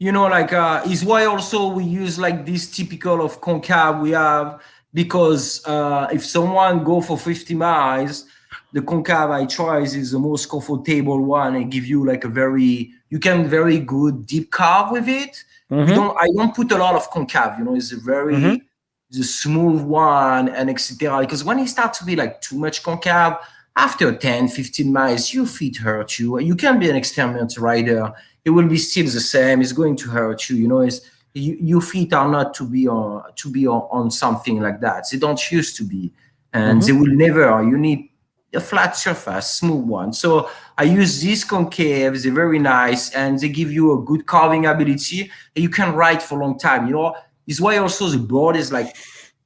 like is why also we use like this typical of concave we have because if someone go for 50 miles, the concave I chose is the most comfortable one and give you like a very, you can very good deep carve with it. I don't put a lot of concave, you know, it's a Mm-hmm. very, it's a smooth one and etc. Because when it starts to be like too much concave, after 10, 15 miles, your feet hurt you. You can be an experiment rider. It will be still the same. It's going to hurt you. You know, your feet are not to be on something like that. They don't used to be, and Mm-hmm. they will never. You need a flat surface, smooth one. So I use these concave. They're very nice, and they give you a good carving ability. And you can ride for a long time. You know, it's why also the board is like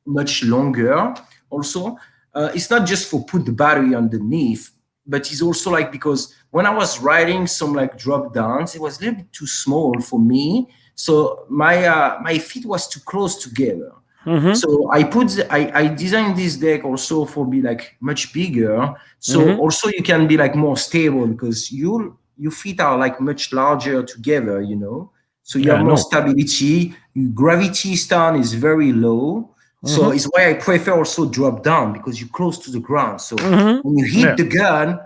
much longer. Also, it's not just for put the battery underneath, but it's also like because when I was riding some like drop downs, it was a little bit too small for me. So my feet was too close together. Mm-hmm. So I designed this deck also for be like much bigger. So Mm-hmm. also you can be like more stable because your feet are like much larger together, you know. So you Yeah, have I more know. stability. Your gravity stand is very low. So Mm-hmm. it's why I prefer also drop down because you're close to the ground. So Mm-hmm. when you hit Yeah. the gun,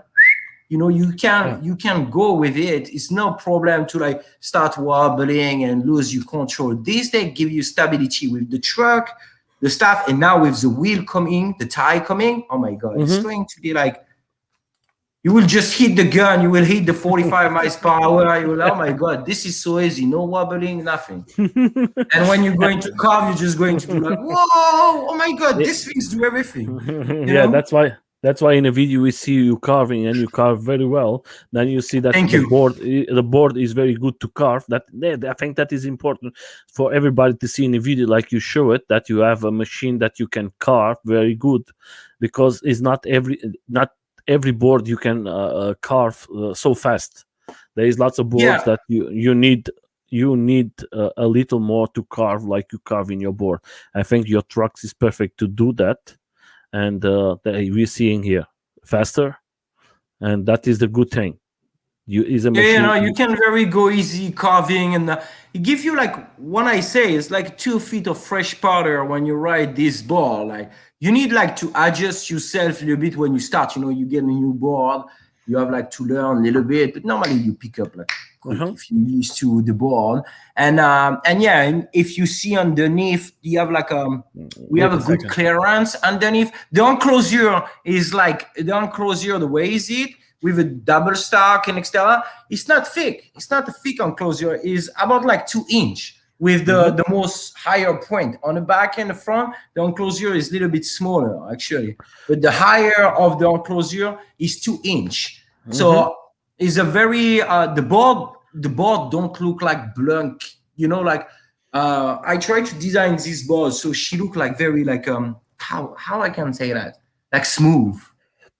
you know you Yeah. can go with it. It's no problem to like start wobbling and lose your control. This they give you stability with the truck, the stuff, and now with the wheel coming, the tire coming, oh my god, it's Mm-hmm. going to be like you will just hit the gun, you will hit the 45 miles per hour, you will, oh my god, this is so easy, no wobbling, nothing. And when you're going to carve, you're just going to do like, whoa, oh my god, Yeah. this things do everything, you Yeah, know. that's why in a video we see you carving and you carve very well. Then you see that Thank the you. board is very good to carve. I think that is important for everybody to see in a video, like you show it, that you have a machine that you can carve very good, because it's not every board you can carve so fast. There is lots of boards Yeah. that you need a little more to carve, like you carve in your board. I think your trucks is perfect to do that, and we're seeing here faster, and that is the good thing. You is a Yeah, you know, machine. you can very go easy carving, and it give you like when I say it's like 2 feet of fresh powder when you ride this board. Like you need like to adjust yourself a little bit when you start. You know, you get a new board, you have like to learn a little bit, but normally you pick up like quick Uh-huh. if you used to the board. And yeah, and if you see underneath, you have like we have Wait a a good second. clearance underneath. The enclosure is like the enclosure, the way is it with a double stack and etc. It's not thick. It's not a thick enclosure. It's about like 2 inch with the Mm-hmm. the most higher point on the back and the front. The enclosure is a little bit smaller actually, but the higher of the enclosure is 2 inch. Mm-hmm. So it's a very the board don't look like blank. You know, like I try to design this board so she look like very like how I can say that, like smooth.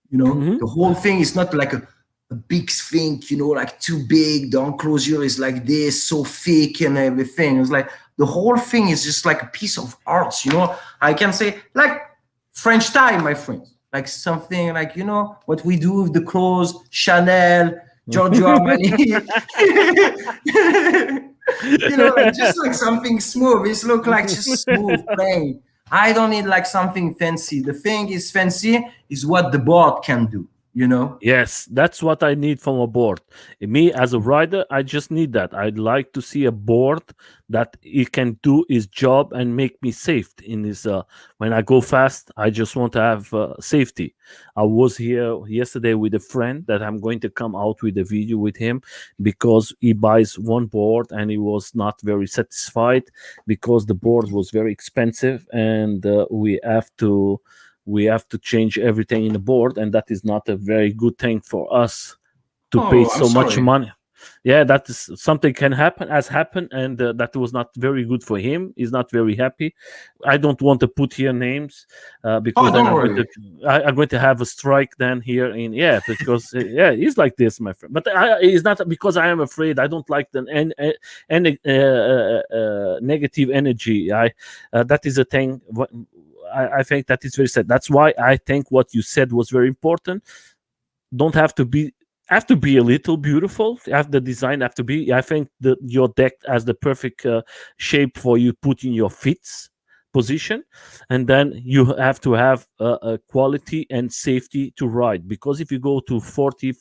You know, Mm-hmm. the whole thing is not like a big thing, you know, like too big. The enclosure is like this, so thick and everything. It's like the whole thing is just like a piece of art, you know. I can say like French tie, my friends. Like something like, you know, what we do with the clothes, Chanel, Giorgio Armani. You know, like just like something smooth. It's look like just smooth, plain. I don't need like something fancy. The thing is fancy is what the board can do, you know? Yes, that's what I need from a board. Me as a rider, I just need that. I'd like to see a board that it can do its job and make me safe in this. When I go fast, I just want to have safety. I was here yesterday with a friend that I'm going to come out with a video with him, because he buys one board and he was not very satisfied because the board was very expensive, and we have to change everything in the board, and that is not a very good thing for us to pay Oh, I'm so much sorry. money. Yeah, that is something can happen, has happened, and that was not very good for him. He's not very happy. I don't want to put here names, because Oh, then don't I'm going worry. to I'm going to have a strike then here in, yeah, because yeah, he's like this, my friend. But it's not because I am afraid. I don't like the any negative energy. That is a thing. I think that is very sad. That's why I think what you said was very important. Don't have to be a little beautiful. Have the design have to be. I think that your deck has the perfect shape for you putting your feet. position, and then you have to have a quality and safety to ride, because if you go to 40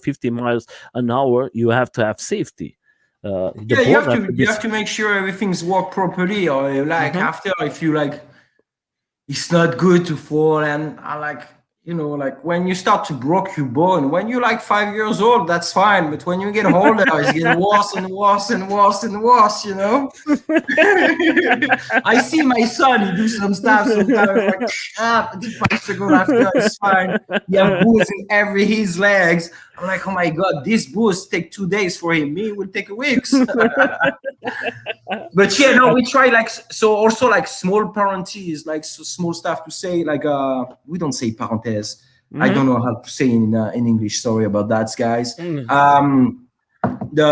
50 miles an hour, you have to have safety. The Yeah, board have to be you have to make sure everything's work properly, or like Mhm. after, if you like, it's not good to fall. And I like, you know, like when you start to break your bone, when you're like 5 years old, that's fine. But when you get older, it's getting worse and worse and worse and worse, you know? I see my son, he do some stuff sometimes. I'm like, 5 seconds after, it's fine. He have booze in every his legs. I'm like, oh my God, this booze take 2 days for him. Me, it will take a week. But yeah, no, we try like, so also like small parentheses, like so small stuff to say, like we don't say parenthèse. I don't know how to say in English. Sorry about that, guys. The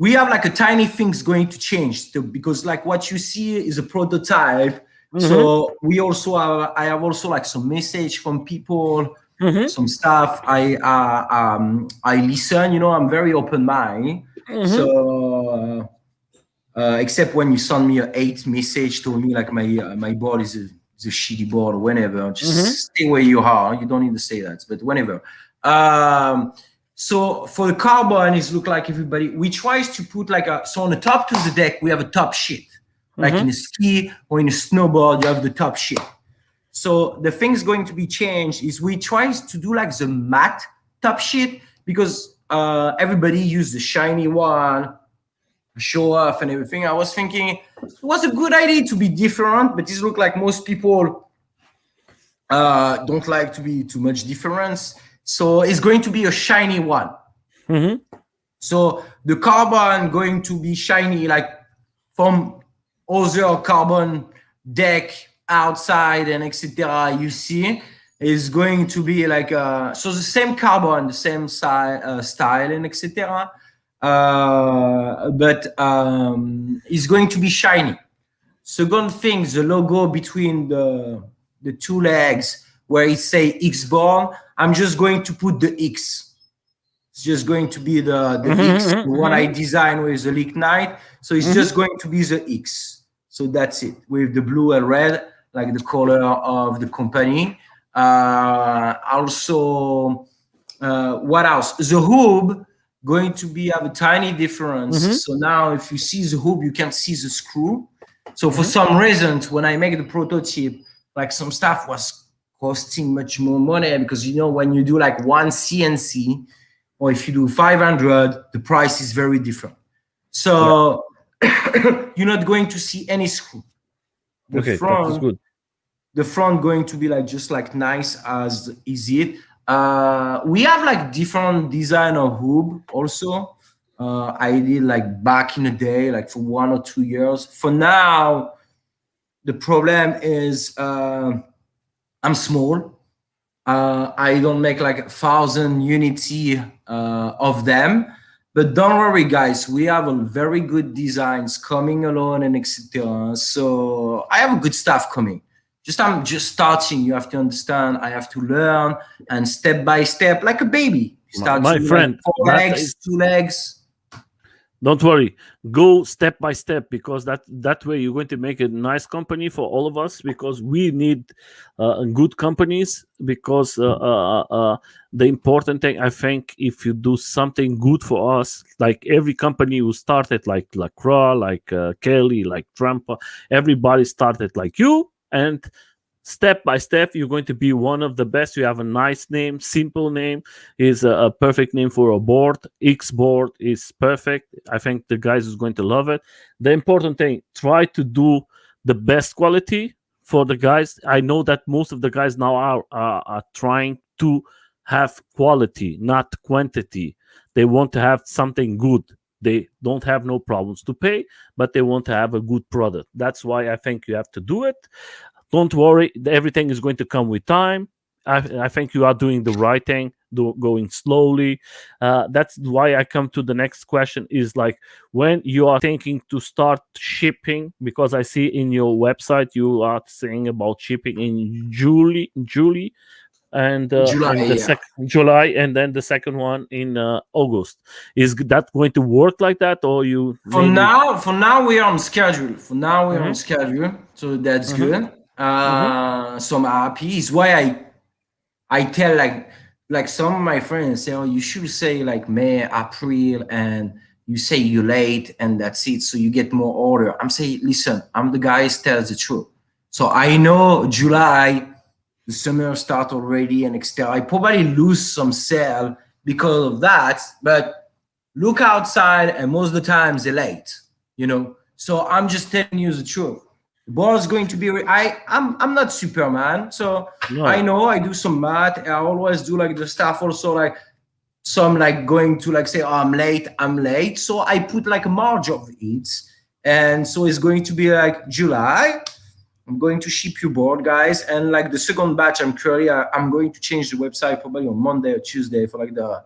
We have like a tiny things going to change because like what you see is a prototype. So we also have, I have also like some message from people, some stuff. I listen, you know, I'm very open mind. So except when you send me a 8 message to me like my board is a shitty board or whenever, just stay where you are. You don't need to say that, but whenever. So for the carbon, is look like everybody. We tries to put like so on the top to the deck we have a top sheet, like in a ski or in a snowboard you have the top sheet. So the thing's going to be changed is we tries to do like the matte top sheet, because everybody use the shiny one, show off and everything. I was thinking it was a good idea to be different, but it look like most people don't like to be too much difference. So it's going to be a shiny one. So the carbon going to be shiny, like from other carbon deck outside and etc. You see, is going to be like so the same carbon, the same style and etc. But it's going to be shiny. Second thing, the logo between the two legs where it say XBoard, I'm just going to put the X. It's just going to be the X, the one I designed with the Leak Knight. So it's just going to be the X. So that's it, with the blue and red, like the color of the company. Also, what else? The hub going to be have a tiny difference. So now if you see the hub, you can't see the screw. So for some reason, when I make the prototype, like some stuff was costing much more money, because you know when you do like one CNC or if you do 500, the price is very different. So you're not going to see any screw. That is good. The front going to be like just like nice as is it. We have like different design of hub also. I did like back in the day, like for 1 or 2 years. For now, the problem is I'm small. I don't make like 1,000 unity of them. But don't worry, guys. We have a very good designs coming along and etc. So I have good stuff coming. I'm just starting. You have to understand. I have to learn, and step by step, like a baby. My friend, like 4 legs, 2 legs. Don't worry, go step by step, because that way you're going to make a nice company for all of us, because we need good companies, because the important thing, I think, if you do something good for us, like every company who started like LaCroix, like Kelly, like Trump, everybody started like you, and step by step you're going to be one of the best. You have a nice name, simple name, is a perfect name for a board. XBoard is perfect. I think the guys is going to love it. The important thing, try to do the best quality for the guys. I know that most of the guys now are trying to have quality, not quantity. They want to have something good. They don't have no problems to pay, but they want to have a good product. That's why I think you have to do it. Don't worry, everything is going to come with time. I think you are doing the right thing, going slowly. That's why I come to the next question, is like, when you are thinking to start shipping, because I see in your website you are saying about shipping in July. July, and the yeah. second July, and then the second one in August. Is that going to work like that, or you maybe? For now we're on schedule. For now we're on Mm-hmm, schedule, so that's mm-hmm, good. mm-hmm. So I'm happy. Is why I tell like some of my friends say, oh, you should say like May, April, and you say you late, and that's it. So you get more order. I'm saying, listen, I'm the guy who tells the truth. So I know July, the summer start already, and extra. I probably lose some sale because of that, but look outside, and most of the times they're late. So I'm just telling you the truth. The ball is going to be. I'm not Superman, so I No, know I do some math. I always do like the stuff also like some like going to like say, oh, I'm late. So I put like a margin of it, and so it's going to be like July. I'm going to ship you board, guys, and like the second batch, I'm going to change the website probably on Monday or Tuesday for like the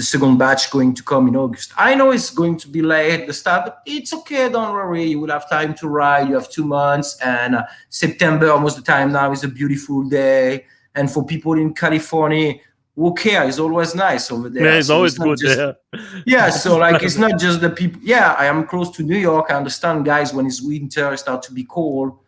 second batch going to come in August. I know it's going to be late the start, but it's okay. Don't worry, you will have time to ride. You have 2 months, and September most of the time now is a beautiful day. And for people in California, who care? It's always nice over yeah, there. it's So always it's not good just there. yeah. That's So like it's right. not just the people. Yeah, I am close to New York. I understand, guys. When it's winter, it starts to be cold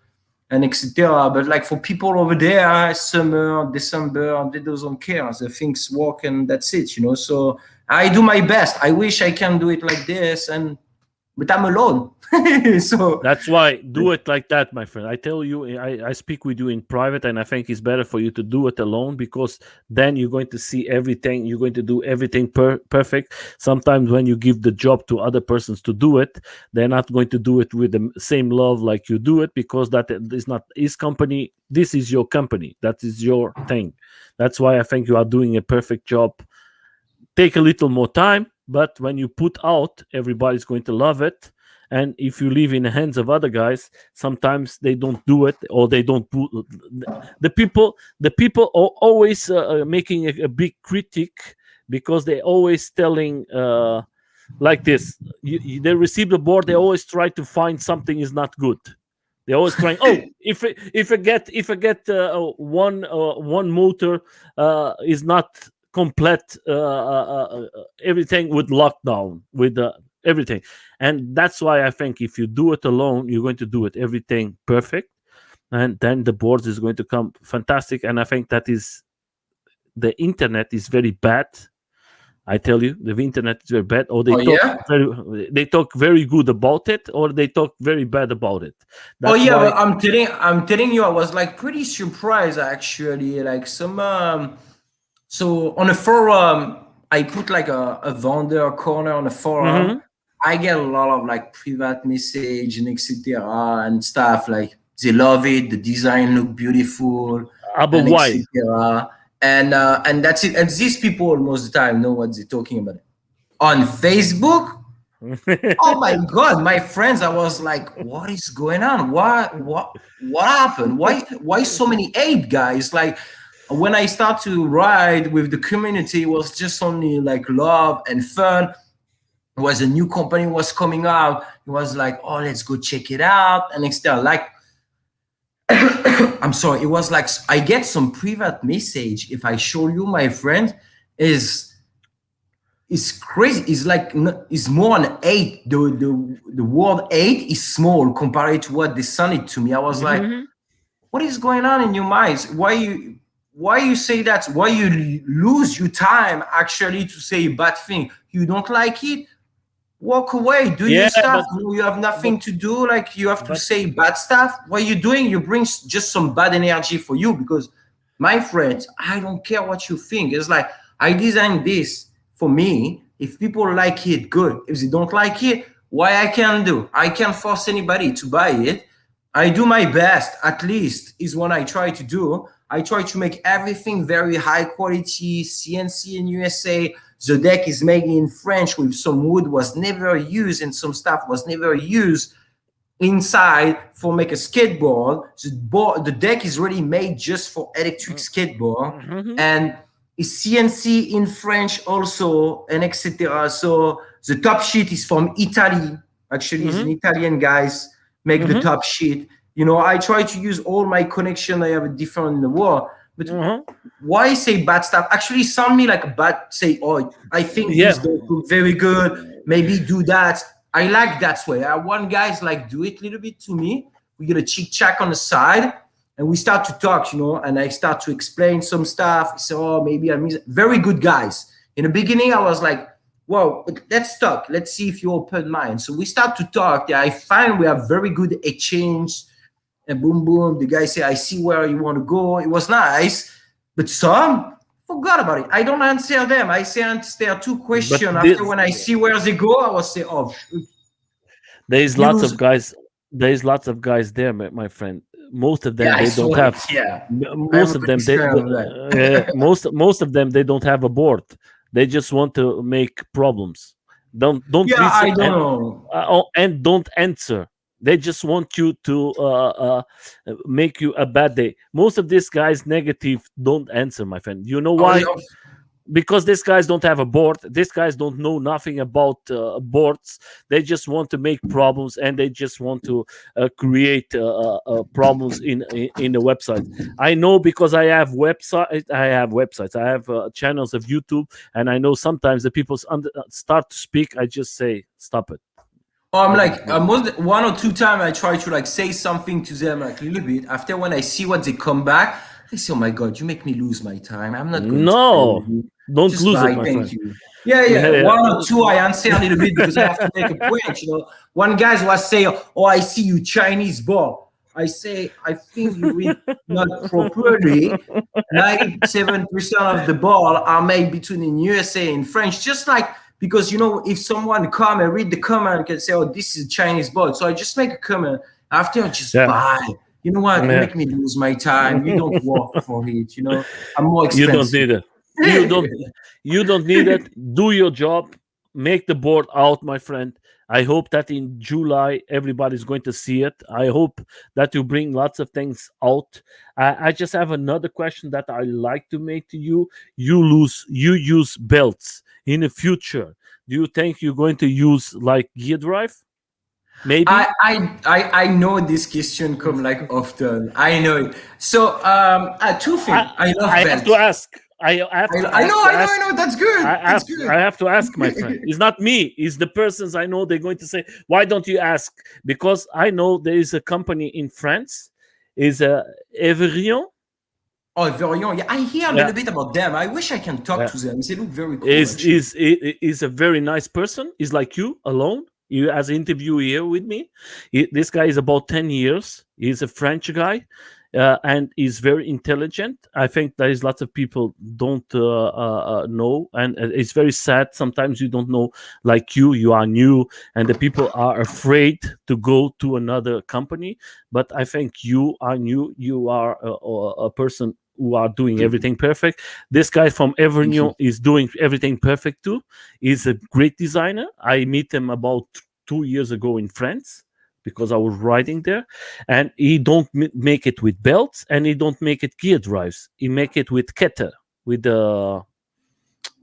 and etc. But like for people over there, summer, December, they don't care. The things work and that's it. So I do my best. I wish I can do it like this, but I'm alone. So That's why do it like that, my friend. I tell you, I speak with you in private, and I think it's better for you to do it alone, because then you're going to see everything. You're going to do everything perfect. Sometimes when you give the job to other persons to do it, they're not going to do it with the same love like you do it, because that is not his company. This is your company. That is your thing. That's why I think you are doing a perfect job. Take a little more time, but when you put out, everybody's going to love it. And if you leave in the hands of other guys, sometimes they don't do it, or they don't put the people are always making a big critic, because they're always telling like this. They receive the board, they always try to find something is not good. They're always trying. Oh, if I get one motor is not complete, everything with lockdown with everything, and that's why I think if you do it alone, you're going to do it everything perfect, and then the board is going to come fantastic. And I think that is the internet is very bad. I tell you, the internet is very bad, or oh yeah. they talk very good about it, or they talk very bad about it. Oh That's yeah, why. well, I'm telling you, I was like pretty surprised actually. Like some so on a forum, I put like a vendor corner on a forum. Hmm. I get a lot of like private message and etc. and stuff. Like they love it. The design look beautiful But and why? etc. And that's it. And these people most of the time know what they're talking about. On Facebook, oh my god, my friends, I was like, what is going on? What happened? Why so many hate guys? Like when I start to ride with the community, it was just only like love and fun. It was a new company was coming out. It was like, oh, let's go check it out. And it's like I'm sorry, it was like I get some private message. If I show you my friend, is it's crazy. It's like it's more than eight. The word eight is small compared to what they sent it to me. I was like, Hmm. what is going on in your minds? Why you say that? Why you lose your time actually to say a bad thing? You don't like it? Walk away, do your Yeah, stuff. but You have but nothing to do. Like you have to but say bad stuff. What are you doing? You bring just some bad energy for you because my friends, I don't care what you think. It's like I designed this for me. If people like it, good. If they don't like it, why I can't do? I can't force anybody to buy it. I do my best, at least, is what I try to do. I try to make everything very high quality, CNC in USA. The deck is made in French with some wood was never used and some stuff was never used inside for make a skateboard. The deck is really made just for electric skateboard mhm, and is CNC in French also and etc. So the top sheet is from Italy. Actually, it's an mhm, Italian guys make the mhm. top sheet. I try to use all my connection I have different in the world, But Uh-huh. why say bad stuff? Actually, sound me like bad. Say, oh, I think Yeah. this don't look very good. Maybe do that. I like that way. One guy's like, do it a little bit to me. We get a chit chat on the side, and we start to talk, and I start to explain some stuff. So, oh, maybe I miss. Very good guys. In the beginning, I was like, well, let's talk. Let's see if you open mind. So we start to talk. Yeah, I find we have very good exchange. And boom, boom. The guy say, I see where you want to go. It was nice. But some forgot about it. I don't answer them. I say there are two But questions. After when I see where they go, I will say, oh, there is you lots lose. of guys. There is lots of guys there, my friend. Most of them Yeah, I they don't saw it. have. Yeah. I have Most a of good them experience with that. most of them they don't have a board. They just want to make problems. Don't Yeah, I listen don't know. and don't answer. They just want you to make you a bad day. Most of these guys negative don't answer, my friend. You know Oh, why? Because these guys don't have a board. These guys don't know nothing about boards. They just want to make problems, and they just want to create problems in the website. I know because I have websites. I have channels of YouTube, and I know sometimes the people start to speak. I just say stop it. Oh, I'm I like just go. most 1 or 2 times I try to like say something to them like a little bit. After when I see what they come back, I say, "Oh my God, you make me lose my time. I'm not going to play with No, you. don't Just lose it, bye, my thank friend. you." Yeah, yeah. Yeah, 1 or 2 I answer a little bit because I have to make a point. One guy was saying, "Oh, I see you Chinese ball." I say, I think you read not properly. 97% of the ball are made between in USA and French, just like because if someone come and read the comment and can say, "Oh, this is a Chinese ball," so I just make a comment after just yeah, buy. You know what? You yeah. make me lose my time. You don't work for it. I'm more You don't expensive. need it. You don't. You don't need it. Do your job. Make the board out, my friend. I hope that in July everybody's going to see it. I hope that you bring lots of things out. I just have another question that I like to make to you. You use belts in the future. Do you think you're going to use like gear drive? Maybe. I know this question come like often. I know it. So two I things. I love I have to belts. ask. I I have know, to I know, I ask. know. That's good. That's I good. have to ask, my friend. It's not me. It's the persons I know. They're going to say, "Why don't you ask?" Because I know there is a company in France, is Everion. Oh, Verion. Yeah, I hear a Yeah, little bit about them. I wish I can talk yeah. to them. They look very cool, is actually. is is a very nice person. He's like you alone. You as an interview here with me. This guy is about 10 years. He's a French guy, and he's very intelligent. I think there is lots of people don't know, and it's very sad. Sometimes you don't know, like you are new, and the people are afraid to go to another company. But I think you are new. You are a person who are doing everything perfect. This guy from Thank you. Everignon is doing everything perfect too. He's a great designer. I meet him about 2 years ago in France because I was riding there, and he don't make it with belts, and he don't make it gear drives. He make it with kette, with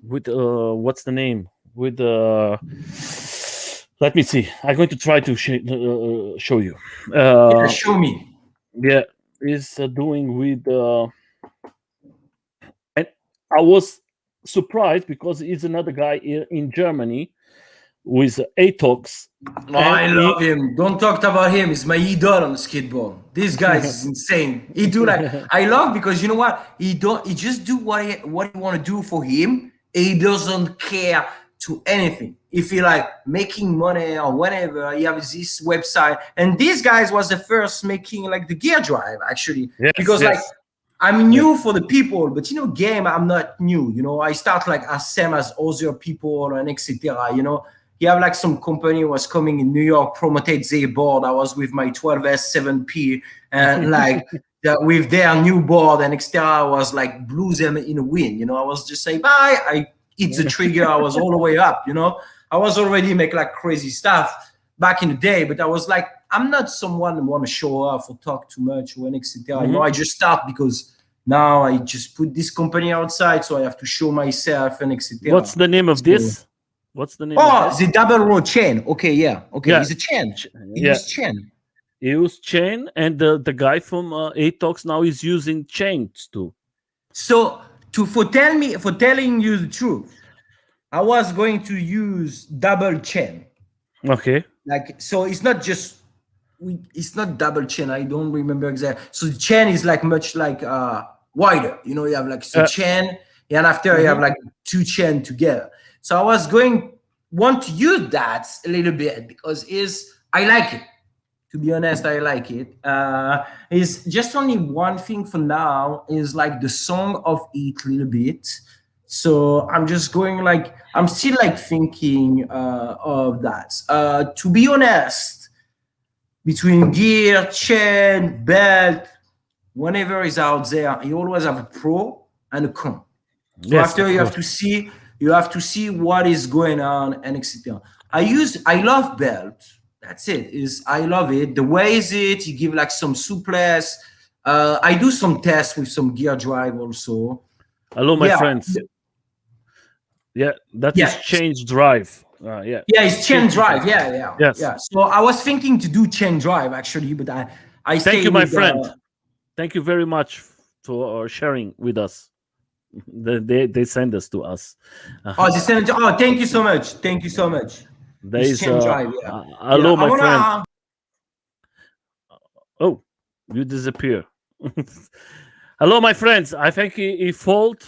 what's the name? With let me see. I'm going to try to show you. Yeah, Uh, show me. yeah, he's doing with. And I was surprised because he's another guy in Germany with ATOX, Oh, and I love him. Don't talk about him. He's my idol on the skateboard. This guy is insane. He do like I love because you know what? He just do what he want to do for him. He doesn't care to anything. If he like making money or whatever, he has this website. And these guys was the first making like the gear drive actually. yes, Because like yes, I'm yes. new for the people, but game I'm not new. I start like as same as other people and etc. You have like some company was coming in New York, promoted their board. I was with my 12S 7P and like with their new board and etc. I was like blew them in a wind. I was just saying bye. I hit the trigger. I was all the way up. I was already make like crazy stuff back in the day, but I was like, I'm not someone who want to show off or talk too much or etc. I just start because now I just put this company outside, so I have to show myself and What's etc. the name of So, this? What's the name of this? the double row chain. Okay, yeah. Okay, Yeah, it's a chain. ch- He yeah. used chain. He used chain, and the guy from ATOX now is using chains too. So for telling you the truth, I was going to use double chain. Okay. Like, so it's not just it's not double chain. I don't remember exactly. So the chain is like much like wider. You know, you have like chain, and after you have like two chain together. So I was want to use that a little bit because I like it. To be honest, I like it. Is just only one thing for now is like the song of it a little bit. So I'm just going like I'm still like thinking of that. To be honest, between gear, chain, belt, whenever is out there, you always have a pro and a con. So Yes, after you have to see what is going on and etc. I love belt. That's it. I love it. The way is it, you give like some suppless. I do some tests with some gear drive also. Hello, my friends. Yeah, that is change drive. Yeah. Yeah, it's chain drive. Yeah. Yes. Yeah. So I was thinking to do chain drive actually, but I thank you, my friend. Thank you very much for sharing with us. They send us to us. Oh, they send it. Oh, thank you so much. Thank you so much. There is chain drive. Hello, my friend. Oh, you disappear. Hello, my friends. I think he followed.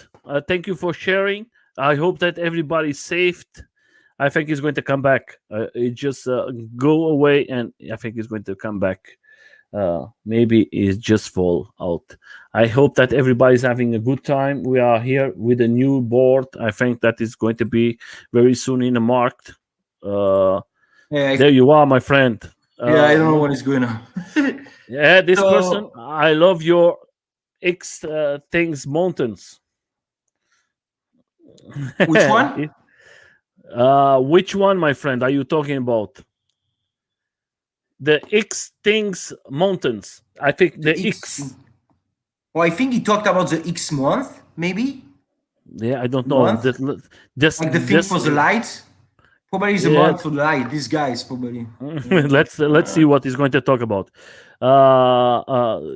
Thank you for sharing. I hope that everybody's saved. I think he's going to come back. It just go away, and I think he's going to come back. Maybe it just fall out. I hope that everybody's having a good time. We are here with a new board. I think that is going to be very soon in the market. There you are, my friend. I don't know what is going on. Yeah, this person. I love your X things mountains. Which one? Which one, my friend, are you talking about? The X things mountains. I think the X. Well, I think he talked about the X month, maybe. Yeah, I don't know. Just like the thing for the light. Probably the month for the light. These guys probably. Let's see what he's going to talk about.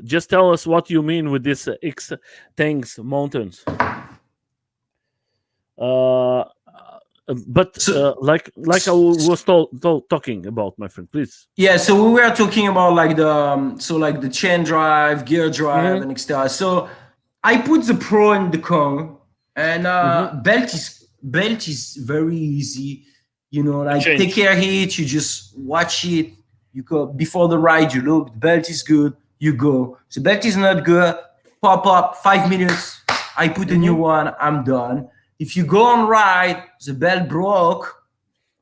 Just tell us what you mean with this X things mountains. But like I was talking about, my friend, please. Yeah, so we were talking about like the chain drive, gear drive, and etc. So I put the pro and the con, and belt is very easy. You know, like take care of it. You just watch it. You go before the ride. You look. The belt is good. You go. The belt is not good. Pop up 5 minutes. I put a new one. I'm done. If you go on ride, the belt broke,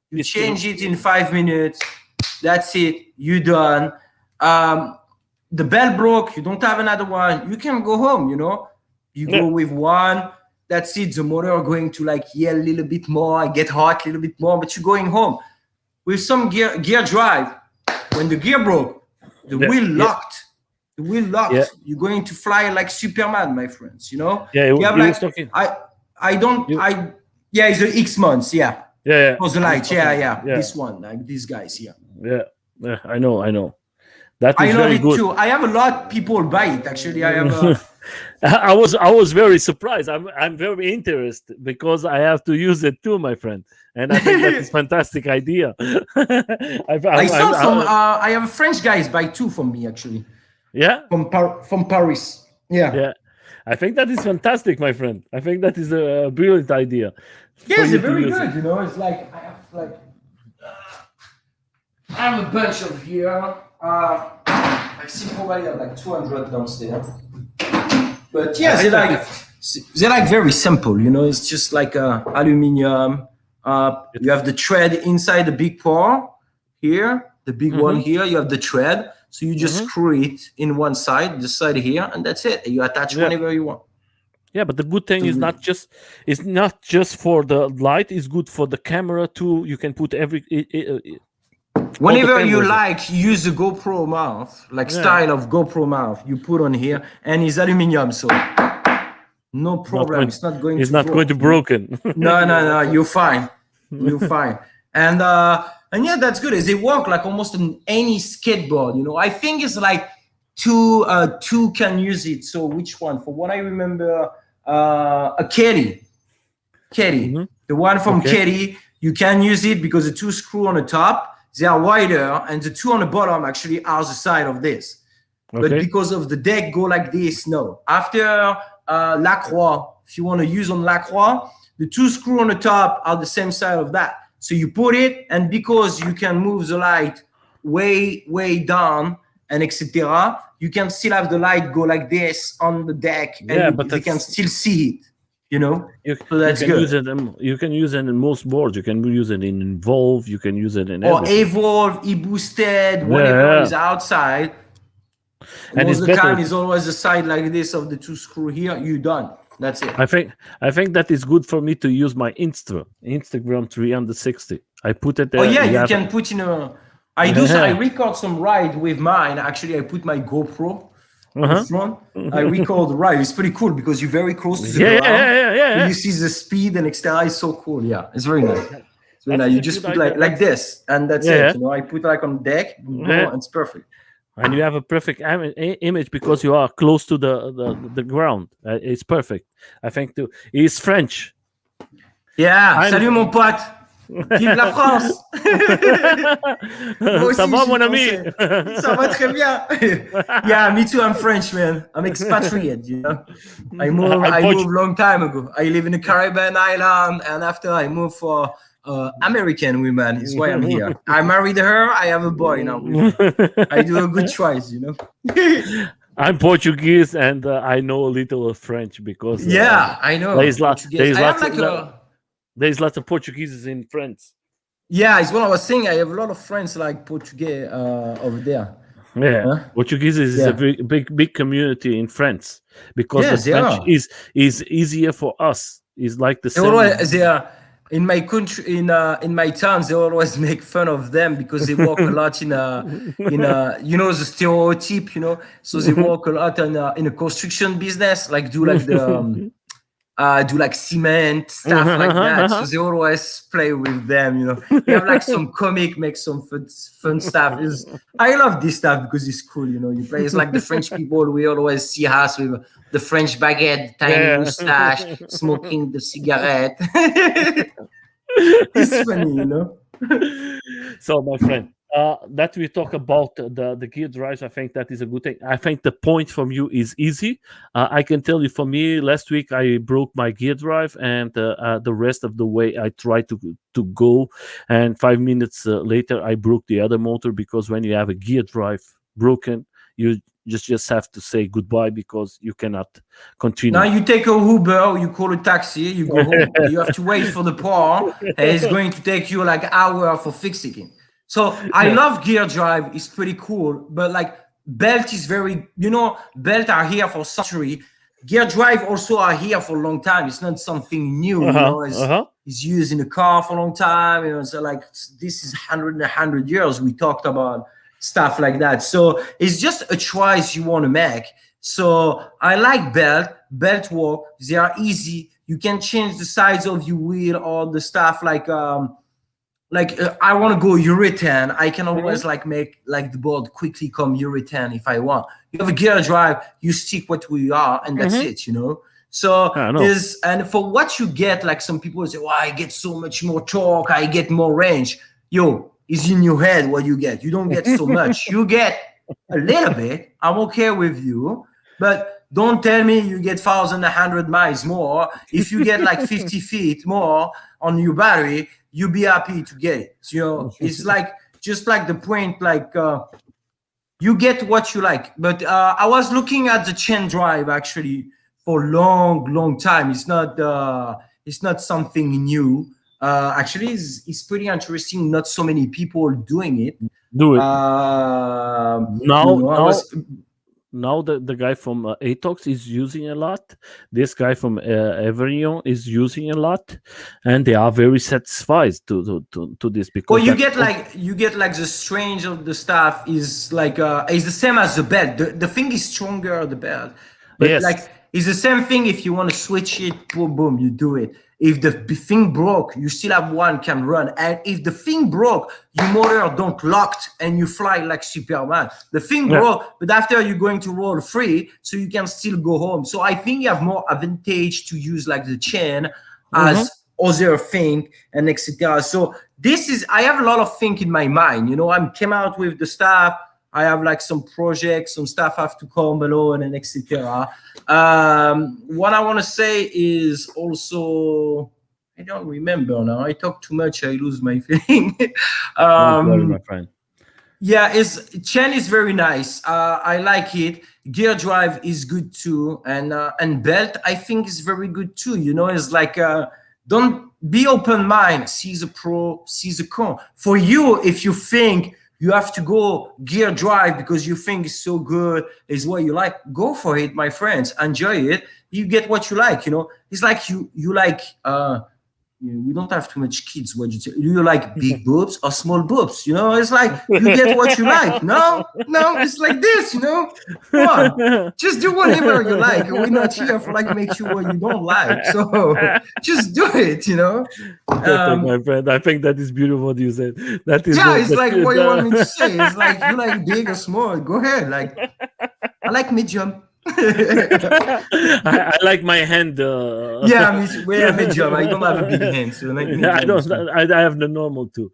you change it in 5 minutes. That's it. You're done. The belt broke. You don't have another one. You can go home, you know. You go with one. That's it. The motor are going to like yell a little bit more. I get hot a little bit more, but you're going home. With some gear drive, when the gear broke, the wheel locked. The wheel locked. Yeah. You're going to fly like Superman, my friends, you know. Yeah, you have like, it's the X months, yeah. For the light, yeah. This one, like these guys, yeah. I know. That is I love very it good. too. I have a lot of people buy it. Actually, I have. I was very surprised. I'm very interested because I have to use it too, my friend. And I think that is a fantastic idea. I saw some. I have French guys buy two from me actually. Yeah. From Paris. Yeah. I think that is fantastic, my friend. I think that is a brilliant idea. Yeah, it's very good. You know, it's like I have a bunch of here. I see probably like 200 downstairs. But yeah, they're like very simple. You know, it's just like aluminium. You have the thread inside the big paw here, the big one here. You have the thread. So you just screw it in one side, the side here, and that's it. You attach whenever you want. Yeah, but the good thing is not just for the light. It's good for the camera too. You can put whenever you like, use the GoPro mount, style of GoPro mount. You put on here, and it's aluminium, so no problem. It's not going. It's not going to broken. No. You're fine. You're fine. And yeah, that's good. They work like almost on any skateboard. You know, I think it's like two can use it. So which one? For what I remember, a Kelly. The one from Kelly, you can use it because the 2 screws on the top, they are wider, and the 2 on the bottom actually are the side of this. But because of the deck go like this, no. After Lacroix, if you want to use on Lacroix, the 2 screws on the top are the same side of that. So you put it, and because you can move the light way down and etc., you can still have the light go like this on the deck, and but you can still see it. You know, so that's good. You can use it in most boards. You can use it in Evolve. You can use it in Evolve, eBoosted, whatever is outside. And most of the time is always the side like this of the 2 screw here. You're done. That's it. I think that is good for me to use my Instagram 360. I put it there. Oh yeah, you can put in a. I record some ride with mine. Actually, I put my GoPro. In front. I record the ride. It's pretty cool because you're very close to the ground. Yeah. You see the speed and etc. It's so cool. Yeah, it's very nice. It's very nice. You just put like this, and that's it. You know, I put like on deck, and it's perfect. And you have a perfect image because you are close to the ground. It's perfect. I think too. He's French. Yeah. Salut mon pote. Vive la France. Ça va, mon ami? Ça va très bien. Yeah, me too. I'm French, man. I'm expatriate, you know. I moved long time ago. I live in the Caribbean island, and after I moved for American women. Is why I'm here. I married her. I have a boy now. I do a good choice, you know. I'm Portuguese, and I know a little French because I know. There's lots of Portuguese in France. Yeah, it's what I was saying. I have a lot of friends like Portuguese over there. Yeah, Portuguese is a big community in France because the French is easier for us. It's like the same. In my country, in my town, they always make fun of them because they work a lot in a you know, the stereotype, you know. So they work a lot in a construction business, like do like cement stuff like that. So they always play with them, you know. They have like some comic, make some fun stuff. I love this stuff because it's cool, you know. You play. It's like the French people. We always see us with the French baguette, tiny mustache, smoking the cigarette. It's funny, you know. So, my friend, that we talk about the gear drives, I think that is a good thing. I think the point from you is easy. I can tell you, for me, last week I broke my gear drive, and the rest of the way I tried to go, and 5 minutes later I broke the other motor, because when you have a gear drive broken, you just have to say goodbye because you cannot continue. Now you take a Uber, you call a taxi, you go home. You have to wait for the pour, and it's going to take you like an hour for fixing it. So I love gear drive. It's pretty cool, but like belt is very, you know, belt are here for century. Gear drive also are here for a long time. It's not something new. You know, it's used in a car for a long time. You know, so like this is 100 years. We talked about stuff like that. So it's just a choice you want to make. So I like belt work. They are easy. You can change the size of your wheel or the stuff like I want to go urethane. I can always like make like the board quickly come urethane if I want. You have a gear drive, you stick what we are, and that's it, you know. So and for what you get, like some people say, well, I get so much more torque, I get more range. Yo, it's in your head what you get. You don't get so much. You get a little bit. I'm okay with you, but don't tell me you get 1,100 miles more. If you get like 50 feet more on your battery, you'll be happy to get it. You know, it's like just like the point, like you get what you like. But I was looking at the chain drive actually for long time. It's not something new. Actually, it's pretty interesting. Not so many people doing it. Do it now the guy from Atox is using a lot. This guy from Everion is using a lot, and they are very satisfied to this, because you get like the strange of the stuff is like it's the same as the belt. The thing is stronger, the belt, but like it's the same thing. If you want to switch it, boom, you do it. If the thing broke, you still have one can run. And if the thing broke, your motor don't locked and you fly like Superman. The thing broke, but after you're going to roll free, so you can still go home. So I think you have more advantage to use like the chain as other thing and etc. So this is, I have a lot of things in my mind. You know, I came out with the stuff. I have like some projects, some stuff have to come below and etc. What I want to say is also, I don't remember now. I talk too much, I lose my feeling. My friend. Yeah, chain is very nice. I like it. Gear drive is good too, and belt I think is very good too. You know, it's like don't be open mind. See the pro, see the con. For you, if you think you have to go gear drive because you think it's so good, is what you like, go for it, my friends. Enjoy it. You get what you like, you know. It's like you like we don't have too much kids. What do you like, big boobs or small boobs? You know, it's like you get what you like. No, it's like this, you know. Come on, just do whatever you like. We're not here for like make you what you don't like. So just do it, you know. Perfect, my friend. I think that is beautiful what you said. That is it's like what you want me to say. It's like you like big or small. Go ahead. Like I like medium. I like my hand. We're medium. I don't have a big hand, so like I don't. I have the normal too.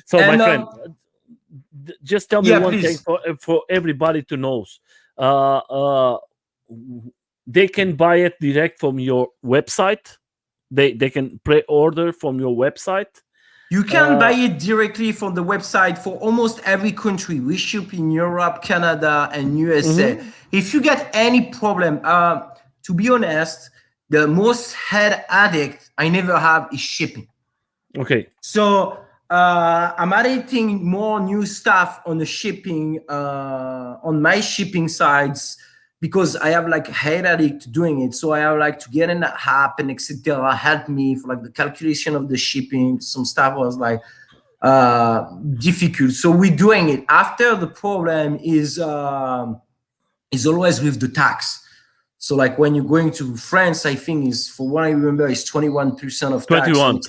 So, my friend, just tell me one thing for everybody to know. They can buy it direct from your website. They can pre-order from your website. You can buy it directly from the website for almost every country. We ship in Europe, Canada, and USA. If you get any problem, to be honest, the most head addict I never have is shipping. Okay. So I'm adding more new stuff on the shipping, on my shipping sites, because I have like head addict doing it. So I have like to get in the app and etc. Help me for like the calculation of the shipping. Some stuff was like difficult. So we're doing it. After the problem is always with the tax. So like when you're going to France, I think is, for what I remember, is 21% of tax. 21.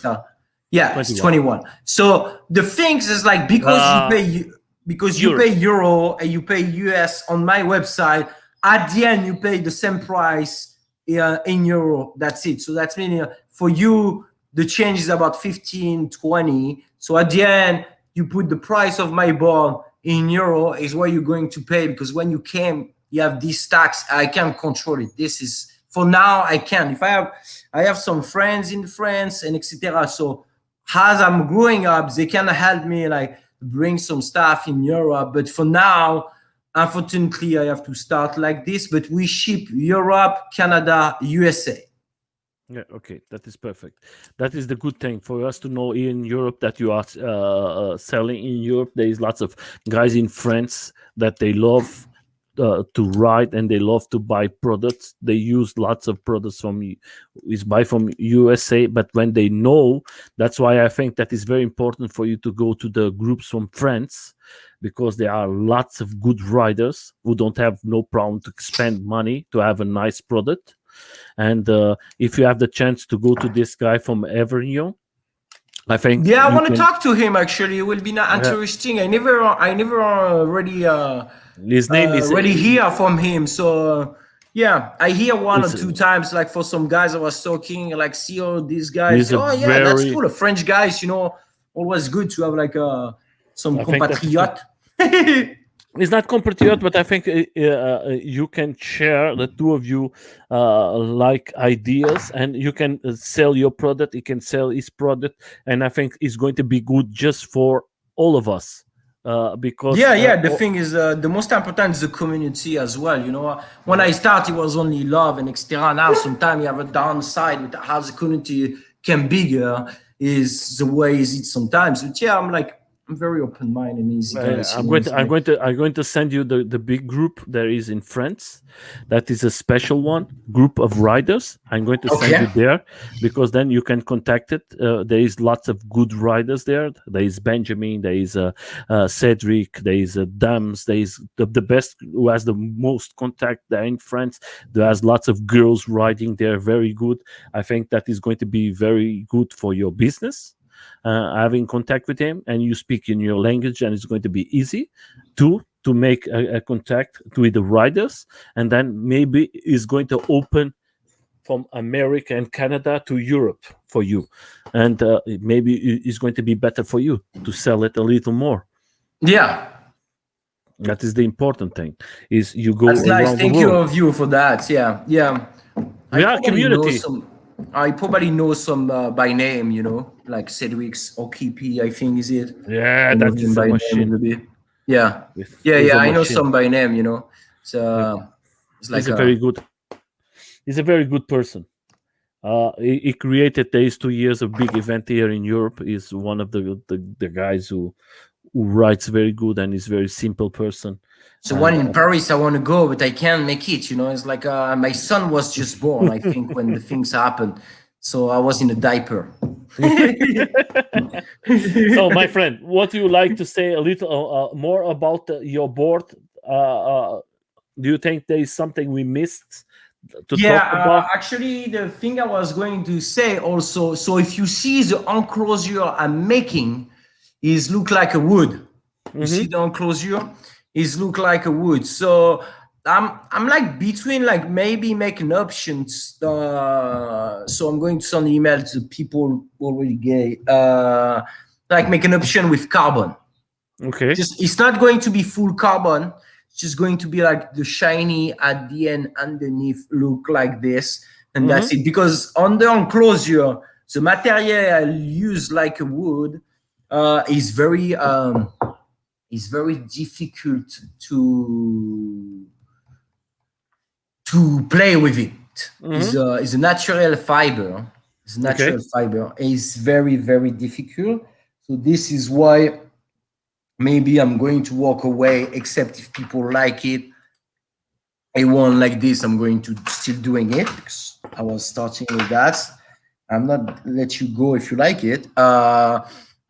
Yeah, 21. It's 21. So the things is like because you pay euro and you pay US on my website. At the end, you pay the same price in euro. That's it. So that's meaning for you, the change is about 15, 20. So at the end, you put the price of my board in euro is what you're going to pay, because when you came, you have this tax. I can't control it. This is, for now, I can. If I have some friends in France and etc. So as I'm growing up, they can help me like bring some stuff in Europe. But for now, unfortunately, I have to start like this, but we ship Europe, Canada, USA. Yeah, okay, that is perfect. That is the good thing for us to know in Europe that you are selling in Europe. There is lots of guys in France that they love to write and they love to buy products. They use lots of products from USA, but when they know, that's why I think that is very important for you to go to the groups from France, because there are lots of good riders who don't have no problem to spend money to have a nice product. And if you have the chance to go to this guy from Avignon, I think. Yeah, I want to talk to him. Actually, it will be interesting. I never already. His name is already hear from him. So yeah, I hear one or two times. Like for some guys I was talking, like see all these guys. Oh yeah, that's cool. The French guys, you know, always good to have like some compatriot. It's not compatriot, but I think you can share, the two of you like ideas, and you can sell your product. He can sell his product, and I think it's going to be good just for all of us. Because the thing is the most important is the community as well. You know, when I started, it was only love and etc. Now sometimes you have a downside with how the community can bigger is the way is it sometimes. But yeah, I'm like I'm very open-minded and easy guys. I'm going to send you the big group there is in France. That is a special one group of riders. I'm going to send you Okay. there because then you can contact it. There is lots of good riders there. There is Benjamin. There is Cedric. There is Dams. There is the best who has the most contact there in France. There's lots of girls riding there. Very good. I think that is going to be very good for your business. Having contact with him, and you speak in your language, and it's going to be easy to make a contact with the riders, and then maybe it's going to open from America and Canada to Europe for you, and maybe it's going to be better for you to sell it a little more. Yeah, that is the important thing. Is you go that's around nice. the Thank world. you of you for that. Yeah. We are a community. I probably know some by name, like Cedric's or Kipi, I think is it. Yeah, that is a machine. Yeah. I know some by name, So it's like he's he's a very good person. He created these 2 years of big event here in Europe. He's one of the guys who writes very good and is very simple person. So one in Paris, I want to go, but I can't make it. It's like my son was just born, I think, when the things happened. So I was in a diaper. So, my friend, what do you like to say a little more about your board? Do you think there is something we missed to talk about? Actually, the thing I was going to say also, so if you see the enclosure I'm making, is look like a wood. You see the enclosure? Is look like a wood. So I'm like between like maybe making options. So I'm going to send email to people already gay. Like make an option with carbon. Okay. It's not going to be full carbon. It's just going to be like the shiny at the end underneath look like this, and that's it. Because on the enclosure, the material I use like a wood is very difficult to play with it. It's a natural fiber. It's natural fiber. It's very, very difficult. So this is why maybe I'm going to walk away, except if people like it. I want like this, I'm going to still doing it because I was starting with that. I'm not let you go if you like it.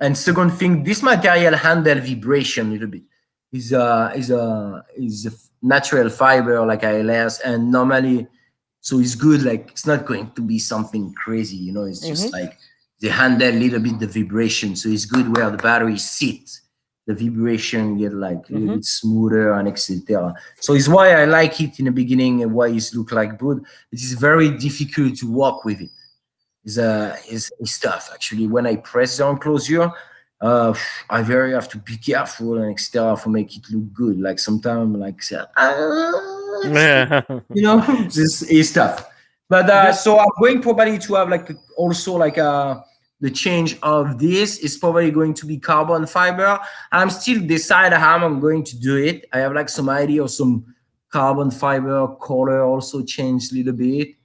And second thing, this material handle vibration a little bit. Is a natural fiber like ALS, and normally, so it's good. Like it's not going to be something crazy, It's just like they handle a little bit the vibration, so it's good where the battery sits. The vibration get like a little bit smoother and etc. So it's why I like it in the beginning and why it look like good. It is very difficult to work with it. It's tough actually. When I press the enclosure, I very have to be careful and etc. for make it look good. Like sometimes like this is tough. But so I'm going probably to have like also like the change of this is probably going to be carbon fiber. I'm still deciding how I'm going to do it. I have like some idea of some carbon fiber color also change a little bit.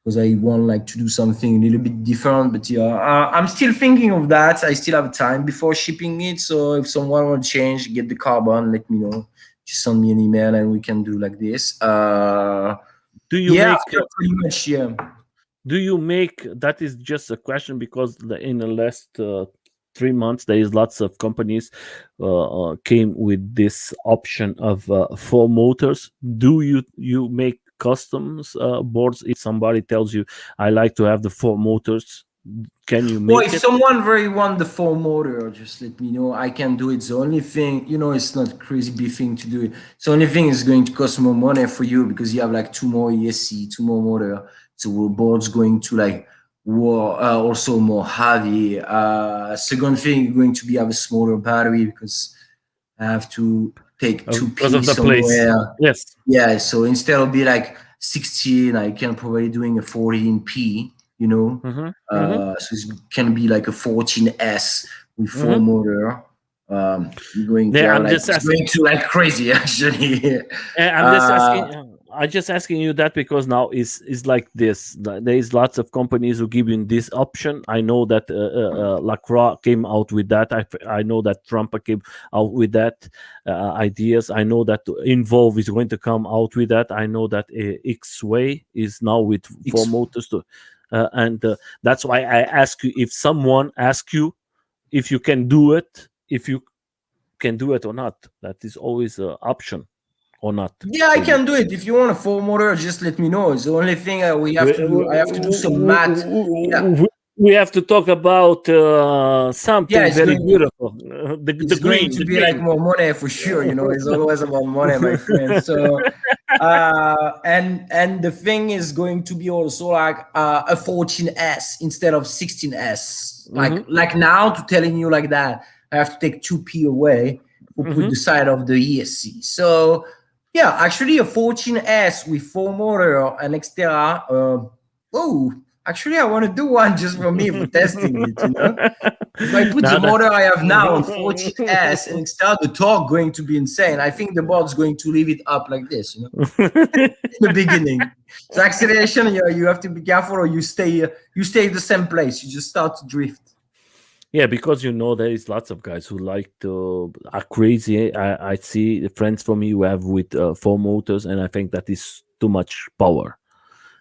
Because I want like to do something a little bit different, but I'm still thinking of that. I still have time before shipping it. So if someone will change, get the carbon, let me know. Just send me an email and we can do like this. Do you make pretty much, yeah. Do you make, that is just a question because in the last 3 months there is lots of companies came with this option of 4 motors. Do you make customs boards? If somebody tells you I like to have the 4 motors, can you make if someone very want the 4 motor, just let me know. I can do it. The only thing, it's not crazy big thing to do it. The only thing is going to cost more money for you because you have like 2 more ESC, 2 more motor. So the board's going to like also more heavy. Second thing, going to be have a smaller battery because I have to take 2 pieces somewhere. Yes. Yeah. So instead of be like 16, I can probably doing a 14P. So it can be like a 14S with 4 motor. Going to like crazy actually. I'm just asking. I just asking you that because now is like this. There is lots of companies who give you this option. I know that Lacroix came out with that. I know that Trump came out with that ideas. I know that Involve is going to come out with that. I know that X-Way is now with four motors too, and that's why I ask you if someone asks you if you can do it, if you can do it or not. That is always an option. Or not? Yeah, I can do it. If you want a four motor, just let me know. It's the only thing we have to do. I have to do some math. Yeah. We have to talk about something very going, beautiful. It's going to be like more money for sure. You know, it's always about money, my friend. So, and the thing is going to be also like a 14S instead of 16S. Like now, to telling you like that, I have to take 2P away to put the side of the ESC. So. Yeah, actually a 14S with four motor and Xterra. Actually I want to do one just for me for testing it, you know. If I put the motor I have now on 14S and Xterra, the torque going to be insane. I think the board's going to leave it up like this, you know. In the beginning. The acceleration, you have to be careful or you stay the same place. You just start to drift. Yeah, because you know there is lots of guys who like to are crazy. I see friends from me who have with four motors, and I think that is too much power.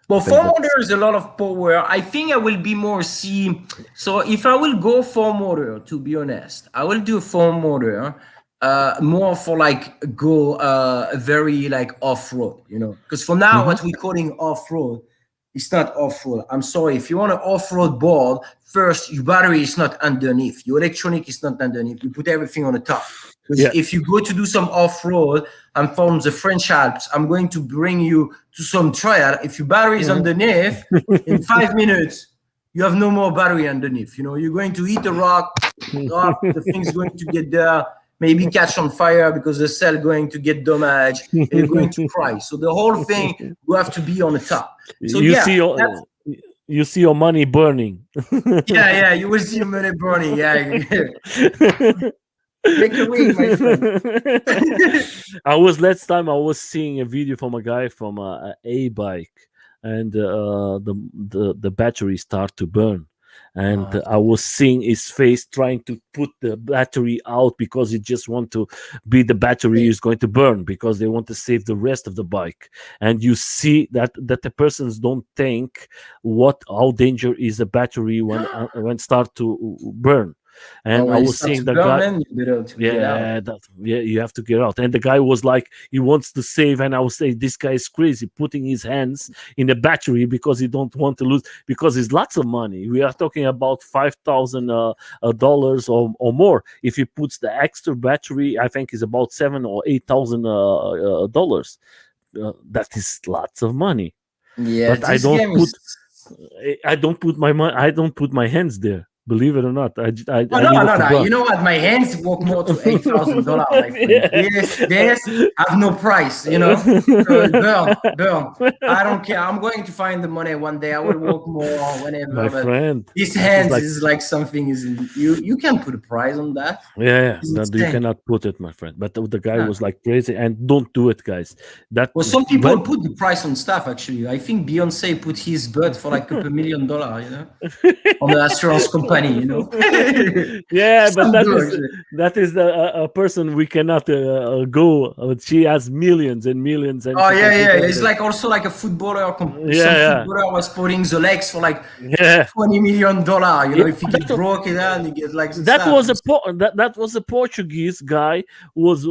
Well, four motor is a lot of power. I think I will be more So if I will go four motor, to be honest, I will do four motor more for like go very like off road, you know. Because for now, what we're calling off road. It's not off-road. I'm sorry. If you want an off-road board, first, your battery is not underneath. Your electronic is not underneath. You put everything on the top. If you go to do some off-road, I'm from the French Alps, I'm going to bring you to some trail. If your battery is underneath, in 5 minutes, you have no more battery underneath. You know, you're going to hit a rock, the thing's going to get there, maybe catch on fire because the cell going to get damaged, and you're going to cry. So the whole thing, you have to be on the top. So you see your money burning. Yeah, you will see your money burning. Yeah. Make a ring, my friend. Last time I was seeing a video from a guy from a bike, and the battery start to burn. And I was seeing his face trying to put the battery out because he just want to be the battery is going to burn because they want to save the rest of the bike. And you see that the persons don't think how danger is a battery when start to burn. And I was seeing the guy. You have to get out. And the guy was like, he wants to save. And I was saying, this guy is crazy, putting his hands in the battery because he don't want to lose. Because it's lots of money. We are talking about $5,000 or more. If he puts the extra battery, I think is about $7,000 or $8,000. That is lots of money. Yeah, but I don't put my hands there. Believe it or not, no. You know what? My hands worth more to $8,000, my friend. This have no price. You know, burn. I don't care. I'm going to find the money one day. I will work more whenever. My friend, these hands is like something is you can put a price on that. Yeah, you cannot put it, my friend. But the guy was like crazy, and don't do it, guys. Some people put the price on stuff. Actually, I think Beyonce put his butt for like $2 million. You know, on the assurance company. You know. Yeah, but that is a person we cannot go. She has millions and millions. And it's like also like a footballer. Footballer was putting the legs for like $20 million. You know, if he get broke, and he get like that was a Portuguese guy who was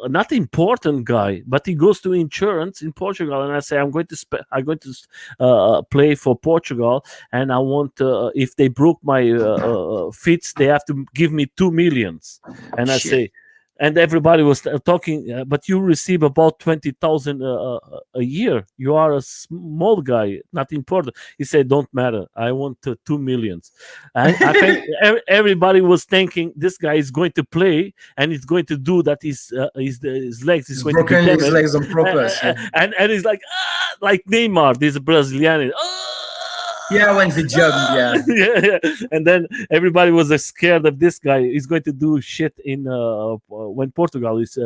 not important guy, but he goes to insurance in Portugal, and I say I'm going to play for Portugal, and I want if they broke my fits, they have to give me $2 million. And I say, and everybody was talking, but you receive about 20,000 a year. You are a small guy, not important. He said, don't matter. I want $2 million. And I think everybody was thinking this guy is going to play and he's going to do that. His legs is going to be damaged. His legs on purpose. And he's like Neymar, this Brazilian. Yeah, when the jump, yeah. And then everybody was scared of this guy. He's going to do shit in when Portugal is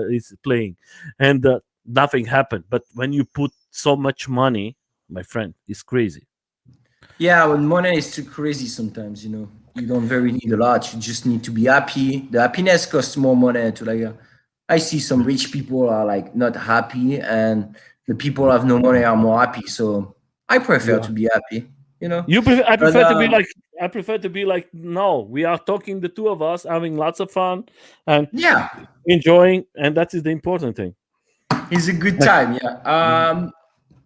playing, and nothing happened. But when you put so much money, my friend, it's crazy. Yeah, when money is too crazy sometimes, you don't very need a lot. You just need to be happy. The happiness costs more money to I see some rich people are like not happy, and the people who have no money are more happy. So I prefer Yeah. to be happy, I But prefer to be like no, we are talking, the two of us having lots of fun and yeah, enjoying, and that is the important thing. it's a good Like, time. Yeah.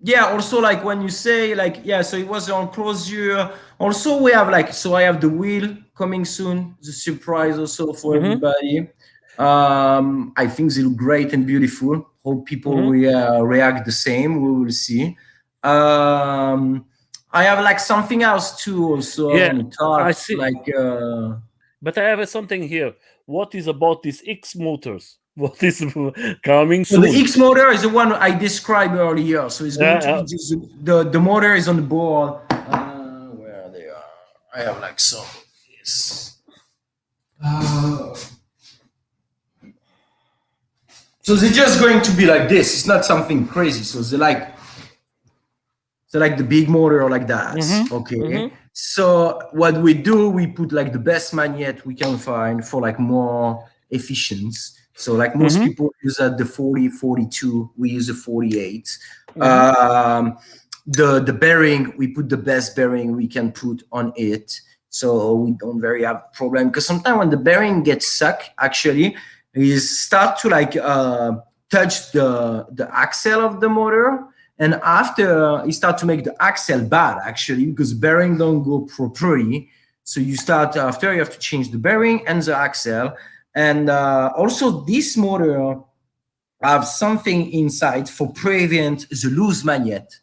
Yeah. Also, like when you say like, yeah, so it was on closure. Also, we have like, so I have the wheel coming soon. The surprise also for mhm, everybody. I think they look great and beautiful. Hope people mhm. will react the same. We will see. I have like something else too. Also, I Yeah, want to I talk see. like. But I have something here. What is about these X motors? What is coming So the soon? X motor is the one I described earlier. So it's going to Yeah, be just the motor is on the board. Where they are? I have like some of this. So they're just going to be like this. It's not something crazy. So they're like the big motor like that. Okay. mhm. So what we do, we put like the best magnet we can find for like more efficiency. So like most Mhm, people use the 40, 42. We use the 48. mhm. Um, the bearing, we put the best bearing we can put on it. So we don't very have problem, because sometimes when the bearing gets stuck, actually, is start to like touch the axle of the motor, and after you start to make the axle bad, actually, because bearing don't go properly. So you start after, you have to change the bearing and the axle. And also this motor have something inside for prevent the loose magnet.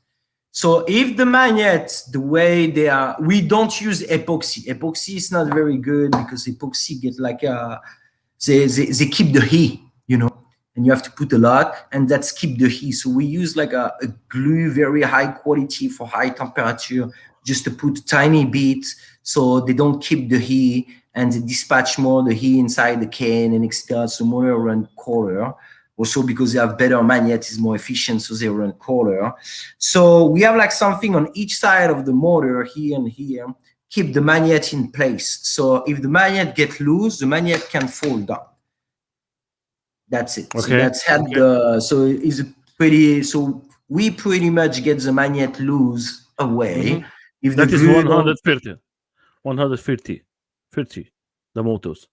So if the magnets, the way they are, we don't use epoxy. Epoxy is not very good, because epoxy get like they keep the heat, and you have to put a lot, and that's keep the heat. So we use like a glue, very high quality for high temperature, just to put tiny bits, so they don't keep the heat, and they dispatch more the heat inside the can and etc. So motor run colder. Also because they have better magnet, is more efficient, so they run colder. So we have like something on each side of the motor, here and here, keep the magnet in place. So if the magnet get loose, the magnet can fall down. That's it. So Okay, that's how okay. so we pretty much get the magnet loose away. Mhm. If the That is glue don't 150, 150, 50. The motors,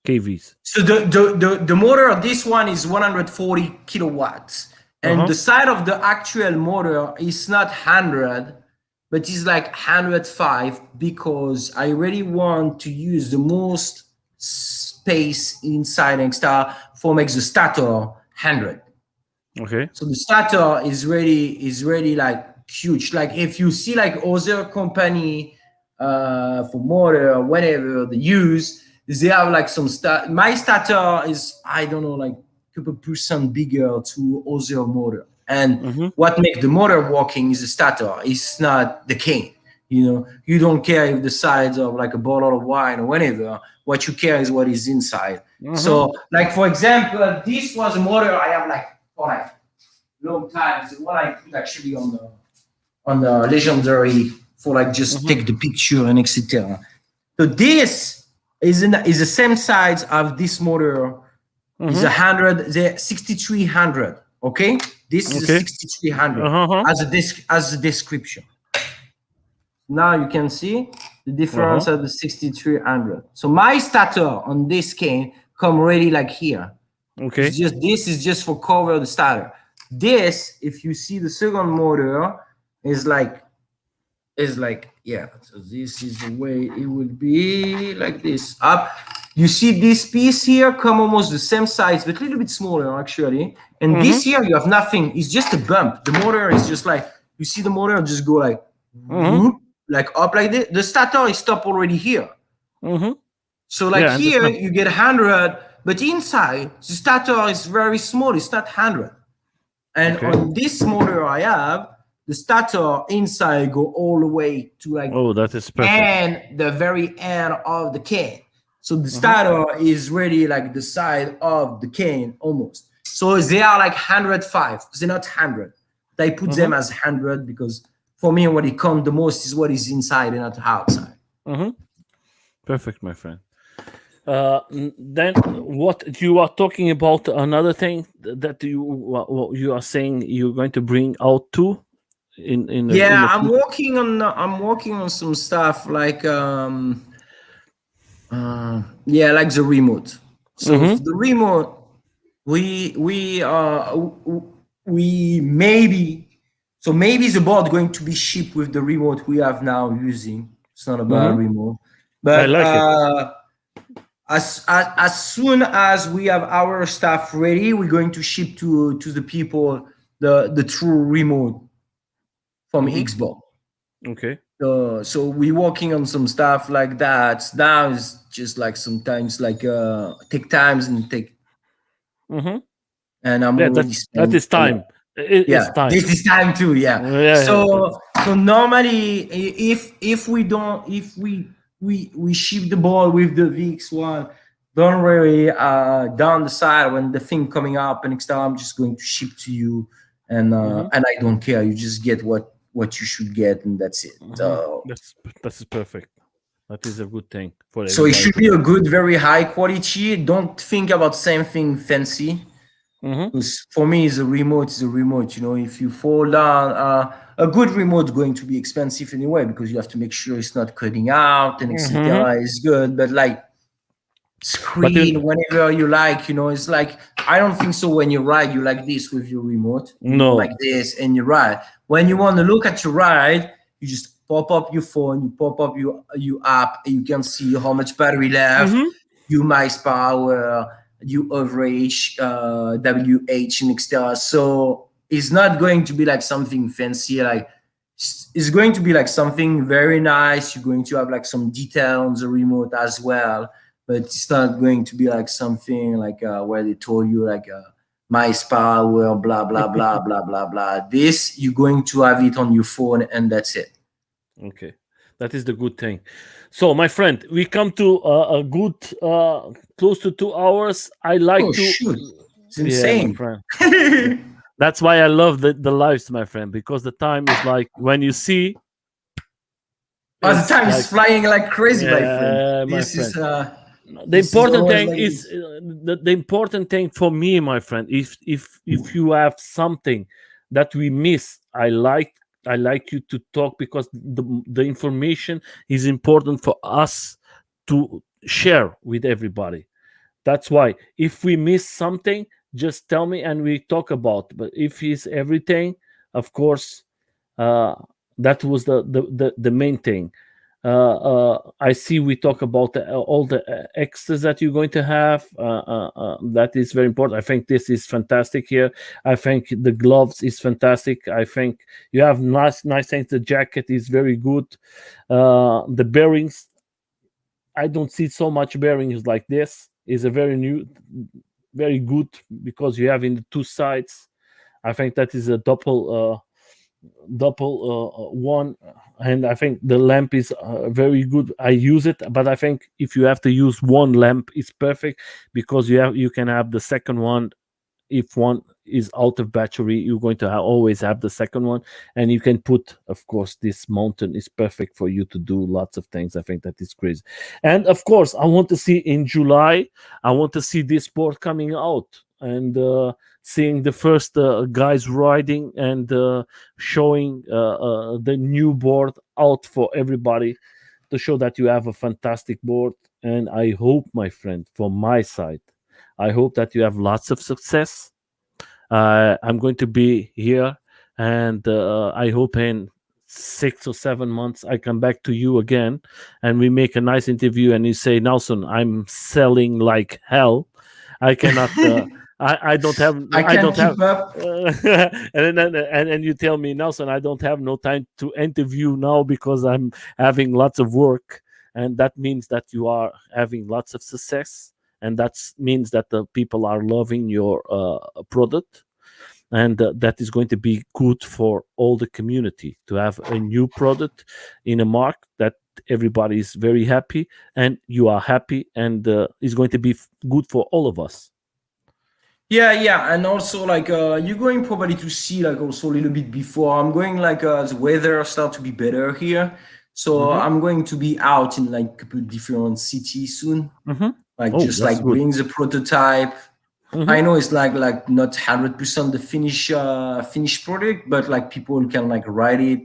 KVs. So the motor of this one is 140 kilowatts, Uh and huh. the side of the actual motor is not 100, but it's like 105, because I really want to use the most space inside and star for make the starter 100. Okay. So the starter is really like huge. Like if you see like other company for motor or whatever they use, they have like some start. My starter is, I don't know, like a couple percent bigger to other motor. And Mhm. what makes the motor working is the starter. It's not the cane. You don't care if the sides of like a bottle of wine or whatever. What you care is what is inside. Mhm. So, like for example, this was a motor I have like for like long time. It's what I put actually on the legendary for like just Mhm. take the picture and etc. So this is the same size of this motor. Is Mhm. 100, the 6300. Okay, this is a Okay. 6300 Uh-huh. as a description. Now you can see the Uh-huh. difference of the 6300. So my starter on this cane come ready like here. Okay. This is just for cover the starter. This, if you see the second motor, is like yeah. So this is the way it would be, like this. Up, you see this piece here come almost the same size, but a little bit smaller actually. And Mhm. this here you have nothing. It's just a bump. The motor is just like, you see the motor just go like Mhm. whoop, like up like this. The starter is stopped already here. Mhm. So like Yeah, I here understand. you get 100, but inside the starter is very small. It's not 100. And Okay. on this motor I have, the starter inside go all the way to like Oh, that is perfect. and the very end of the cane. So the Mhm. starter is really like the side of the cane almost. So they are like 105. They're not 100. I put them as 100 because for me, what it counts the most is what is inside and not outside. Perfect, my friend. Then what you are talking about, another thing that you are saying you're going to bring out too in Yeah, a I'm future. working on some stuff like yeah, like the remote. So for the remote, we maybe, so maybe the board going to be shipped with the remote we have now using. It's not a bad remote, I but like it. as soon as we have our stuff ready, we're going to ship to the people the true remote from XBoard. Okay. So we're working on some stuff like that. Now it's just like sometimes like take times and take, and I'm Yeah, already that spent is a lot. time. It's Yeah, time. this is time too. Yeah. Yeah. So normally, if we don't, if we ship the ball with the VX1, don't worry. Down the side when the thing coming up, and next time I'm just going to ship to you, and I don't care. You just get what you should get, and that's it. That's perfect. That is a good thing for So it everybody should to be a know. good, very high quality. Don't think about something fancy. Because for me, it's a remote. It's a remote. You know, if you fall down, a good remote going to be expensive anyway because you have to make sure it's not cutting out and etc. Is good, but like But screen whenever you like, you know, it's like I don't think so. When you ride, you like this with your remote. You go like no. this and you ride. When you want to look at your ride, you just pop up your phone, you pop up your app, and you can see how much battery left, your miles per hour, you average WH and etc. So it's not going to be like something fancy. Like it's going to be like something very nice. You're going to have like some detail on the remote as well, but it's not going to be like something like where they told you like miles per hour, blah blah blah blah blah blah. This you're going to have it on your phone, and that's it. Okay, that is the good thing. So, my friend, we come to a good close to 2 hours. I Oh like to, shoot, it's yeah, my insane. friend. That's why I love the lives, my friend, because the time is like when you see, All the it's time is like, flying like crazy, my friend. yeah, my This friend. is The this is important always thing like is this. the important thing for me, my friend. If you have something that we miss, I like you to talk because the information is important for us to share with everybody. That's why if we miss something, just tell me and we talk about. But if it's everything, of course, uh, that was the main thing. I see we talk about all the extras that you're going to have. That is very important. I think this is fantastic here. I think the gloves is fantastic. I think you have nice things. The jacket is very good. The bearings, I don't see so much bearings like this. Is a very new, very good because you have in the two sides. I think that is a double one, and I think the lamp is very good. I use it, but I think if you have to use one lamp, it's perfect because you can have the second one. If one is out of battery, you're going to always have the second one, and you can put, of course, this mountain is perfect for you to do lots of things. I think that is crazy. And of course, I want to see in July, I want to see this board coming out, and seeing the first guys riding and showing the new board out for everybody to show that you have a fantastic board. And I hope, my friend, from my side, I hope that you have lots of success. I'm going to be here, and I hope in 6 or 7 months I come back to you again, and we make a nice interview. And you say, Nelson, I'm selling like hell. I cannot. I don't have. I I can't don't have. keep up. And you tell me, Nelson, I don't have no time to interview now because I'm having lots of work, and that means that you are having lots of success, and that means that the people are loving your product, and that is going to be good for all the community to have a new product in a market that everybody is very happy and you are happy, and is going to be good for all of us. Yeah, and also like you're going probably to see like also a little bit before. I'm going like the weather start to be better here, so Mm-hmm. I'm going to be out in like a couple different cities soon. Mm-hmm. Like Oh, just that's like good. bring the prototype. Mm-hmm. I know it's like not 100% the finished product, but like people can like write it,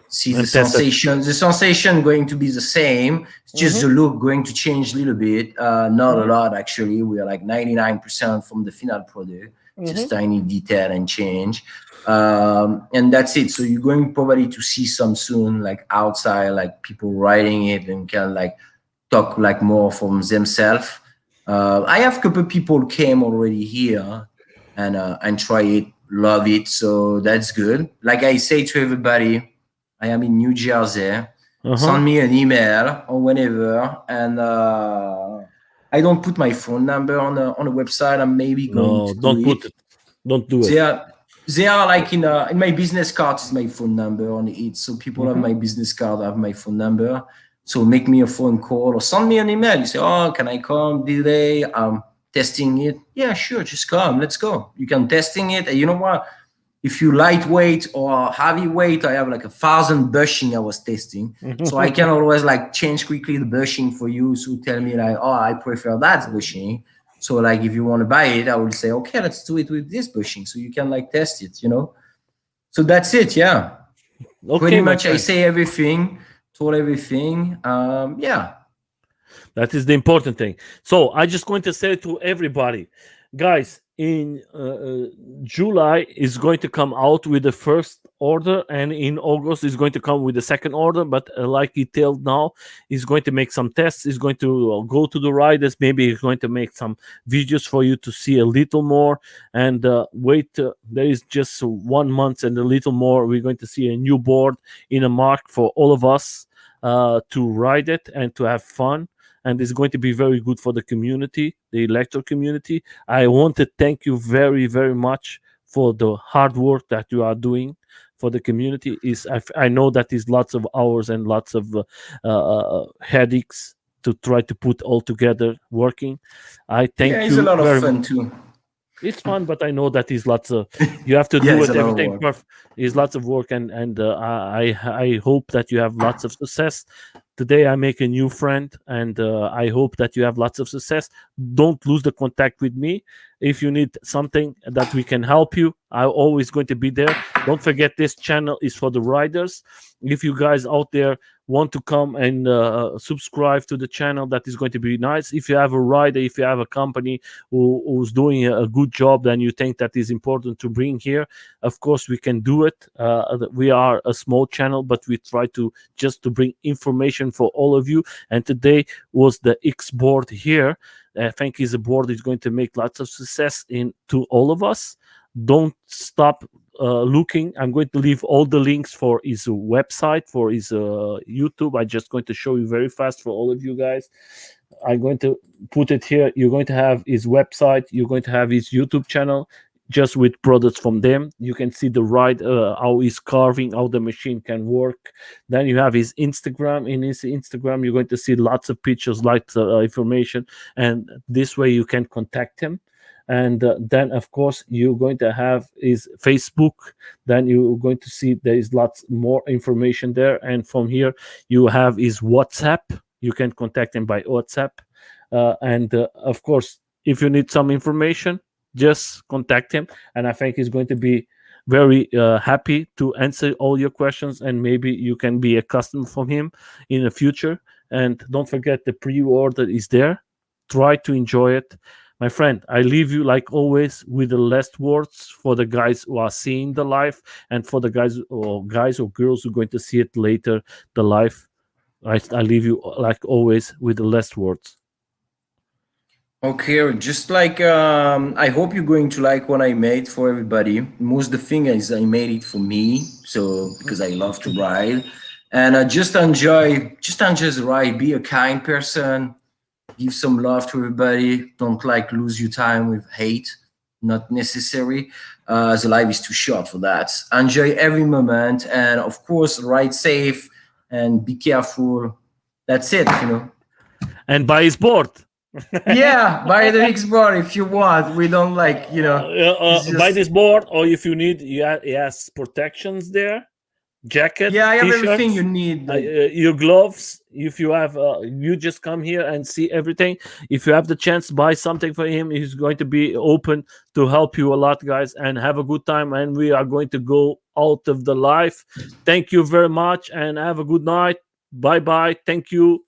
see the And test it. sensation. The sensation going to be the same. It's just Mm-hmm. the look going to change a little bit. Not a Mm-hmm. lot actually. We are like 99% from the final product. Mm-hmm. Just tiny detail and change. And that's it. So you're going probably to see some soon, like outside, like people writing it and can like talk like more from themselves. I have a couple people came already here and try it, love it, so that's good. Like I say to everybody, I am in New Jersey. Uh-huh. Send me an email or whenever, and I don't put my phone number on the website. I'm maybe going No, to do don't it. put it. Don't do They it. are they are like in my business card is my phone number on it. So people have Mm-hmm. my business card, have my phone number. So make me a phone call or send me an email. You say, oh, can I come today? Testing it. Yeah, sure, just come. Let's go. You can testing it. And you know what? If you lightweight or heavyweight, I have like 1,000 bushing I was testing. So I can always like change quickly the bushing for you. So tell me like, oh, I prefer that bushing. So like if you want to buy it, I will say, okay, let's do it with this bushing. So you can like test it, you know? So that's it, yeah. Pretty Okay, my much I friend. say everything, told everything. Yeah. That is the important thing. So I just going to say to everybody, guys, in July is going to come out with the first order, and in August is going to come with the second order. But like he told now, he's going to make some tests. He's going to go to the riders. Maybe he's going to make some videos for you to see a little more. And wait, there is just 1 month and a little more. We're going to see a new board in a mark for all of us to ride it and to have fun, and it's going to be very good for the community, the electro community. I want to thank you very, very much for the hard work that you are doing for the community. I know that is lots of hours and lots of headaches to try to put all together working. I Yeah, thank it's a you lot of very much. fun too. It's fun, but I know that is lots of, you have to Yeah, do it's a it lot of everything work. perfect. Is lots of work, and I hope that you have lots of success. Today I make a new friend, and I hope that you have lots of success. Don't lose the contact with me. If you need something that we can help you, I'm always going to be there. Don't forget, this channel is for the riders. If you guys out there want to come and subscribe to the channel, that is going to be nice. If you have a rider, if you have a company who's doing a good job, then you think that is important to bring here, of course we can do it. We are a small channel, but we try to just to bring information for all of you. And today was the XBoard here. I think his board is going to make lots of success in to all of us. Don't stop looking. I'm going to leave all the links for his website, for his YouTube. I'm just going to show you very fast for all of you guys. I'm going to put it here. You're going to have his website. You're going to have his YouTube channel, just with products from them. You can see the ride, how he's carving, how the machine can work. Then you have his Instagram. In his Instagram, you're going to see lots of pictures, lots of information, and this way you can contact him. And then, of course, you're going to have his Facebook. Then you're going to see there is lots more information there. And from here, you have his WhatsApp. You can contact him by WhatsApp. And of course, if you need some information, just contact him. And I think he's going to be very happy to answer all your questions. And maybe you can be a customer from him in the future. And don't forget, the pre-order is there. Try to enjoy it. My friend, I leave you like always with the last words for the guys who are seeing the live, and for the guys or girls who are going to see it later, the live. I leave you like always with the last words. Okay, just like I hope you're going to like what I made for everybody. Most the thing is I made it for me, so because I love to ride, and just enjoy the ride. Be a kind person, give some love to everybody. Don't like lose your time with hate, not necessary. The life is too short for that. Enjoy every moment, and of course, ride safe and be careful. That's it, you know. And buy his board. Yeah, buy the XBoard if you want. We don't like, it's Buy just, this board, or if you need, he has protections there, jacket, yeah, I have everything you t-shirts, need. Like, your gloves. If you have, you just come here and see everything. If you have the chance, buy something for him. He's going to be open to help you a lot, guys, and have a good time. And we are going to go out of the live. Thank you very much, and have a good night. Bye bye. Thank you.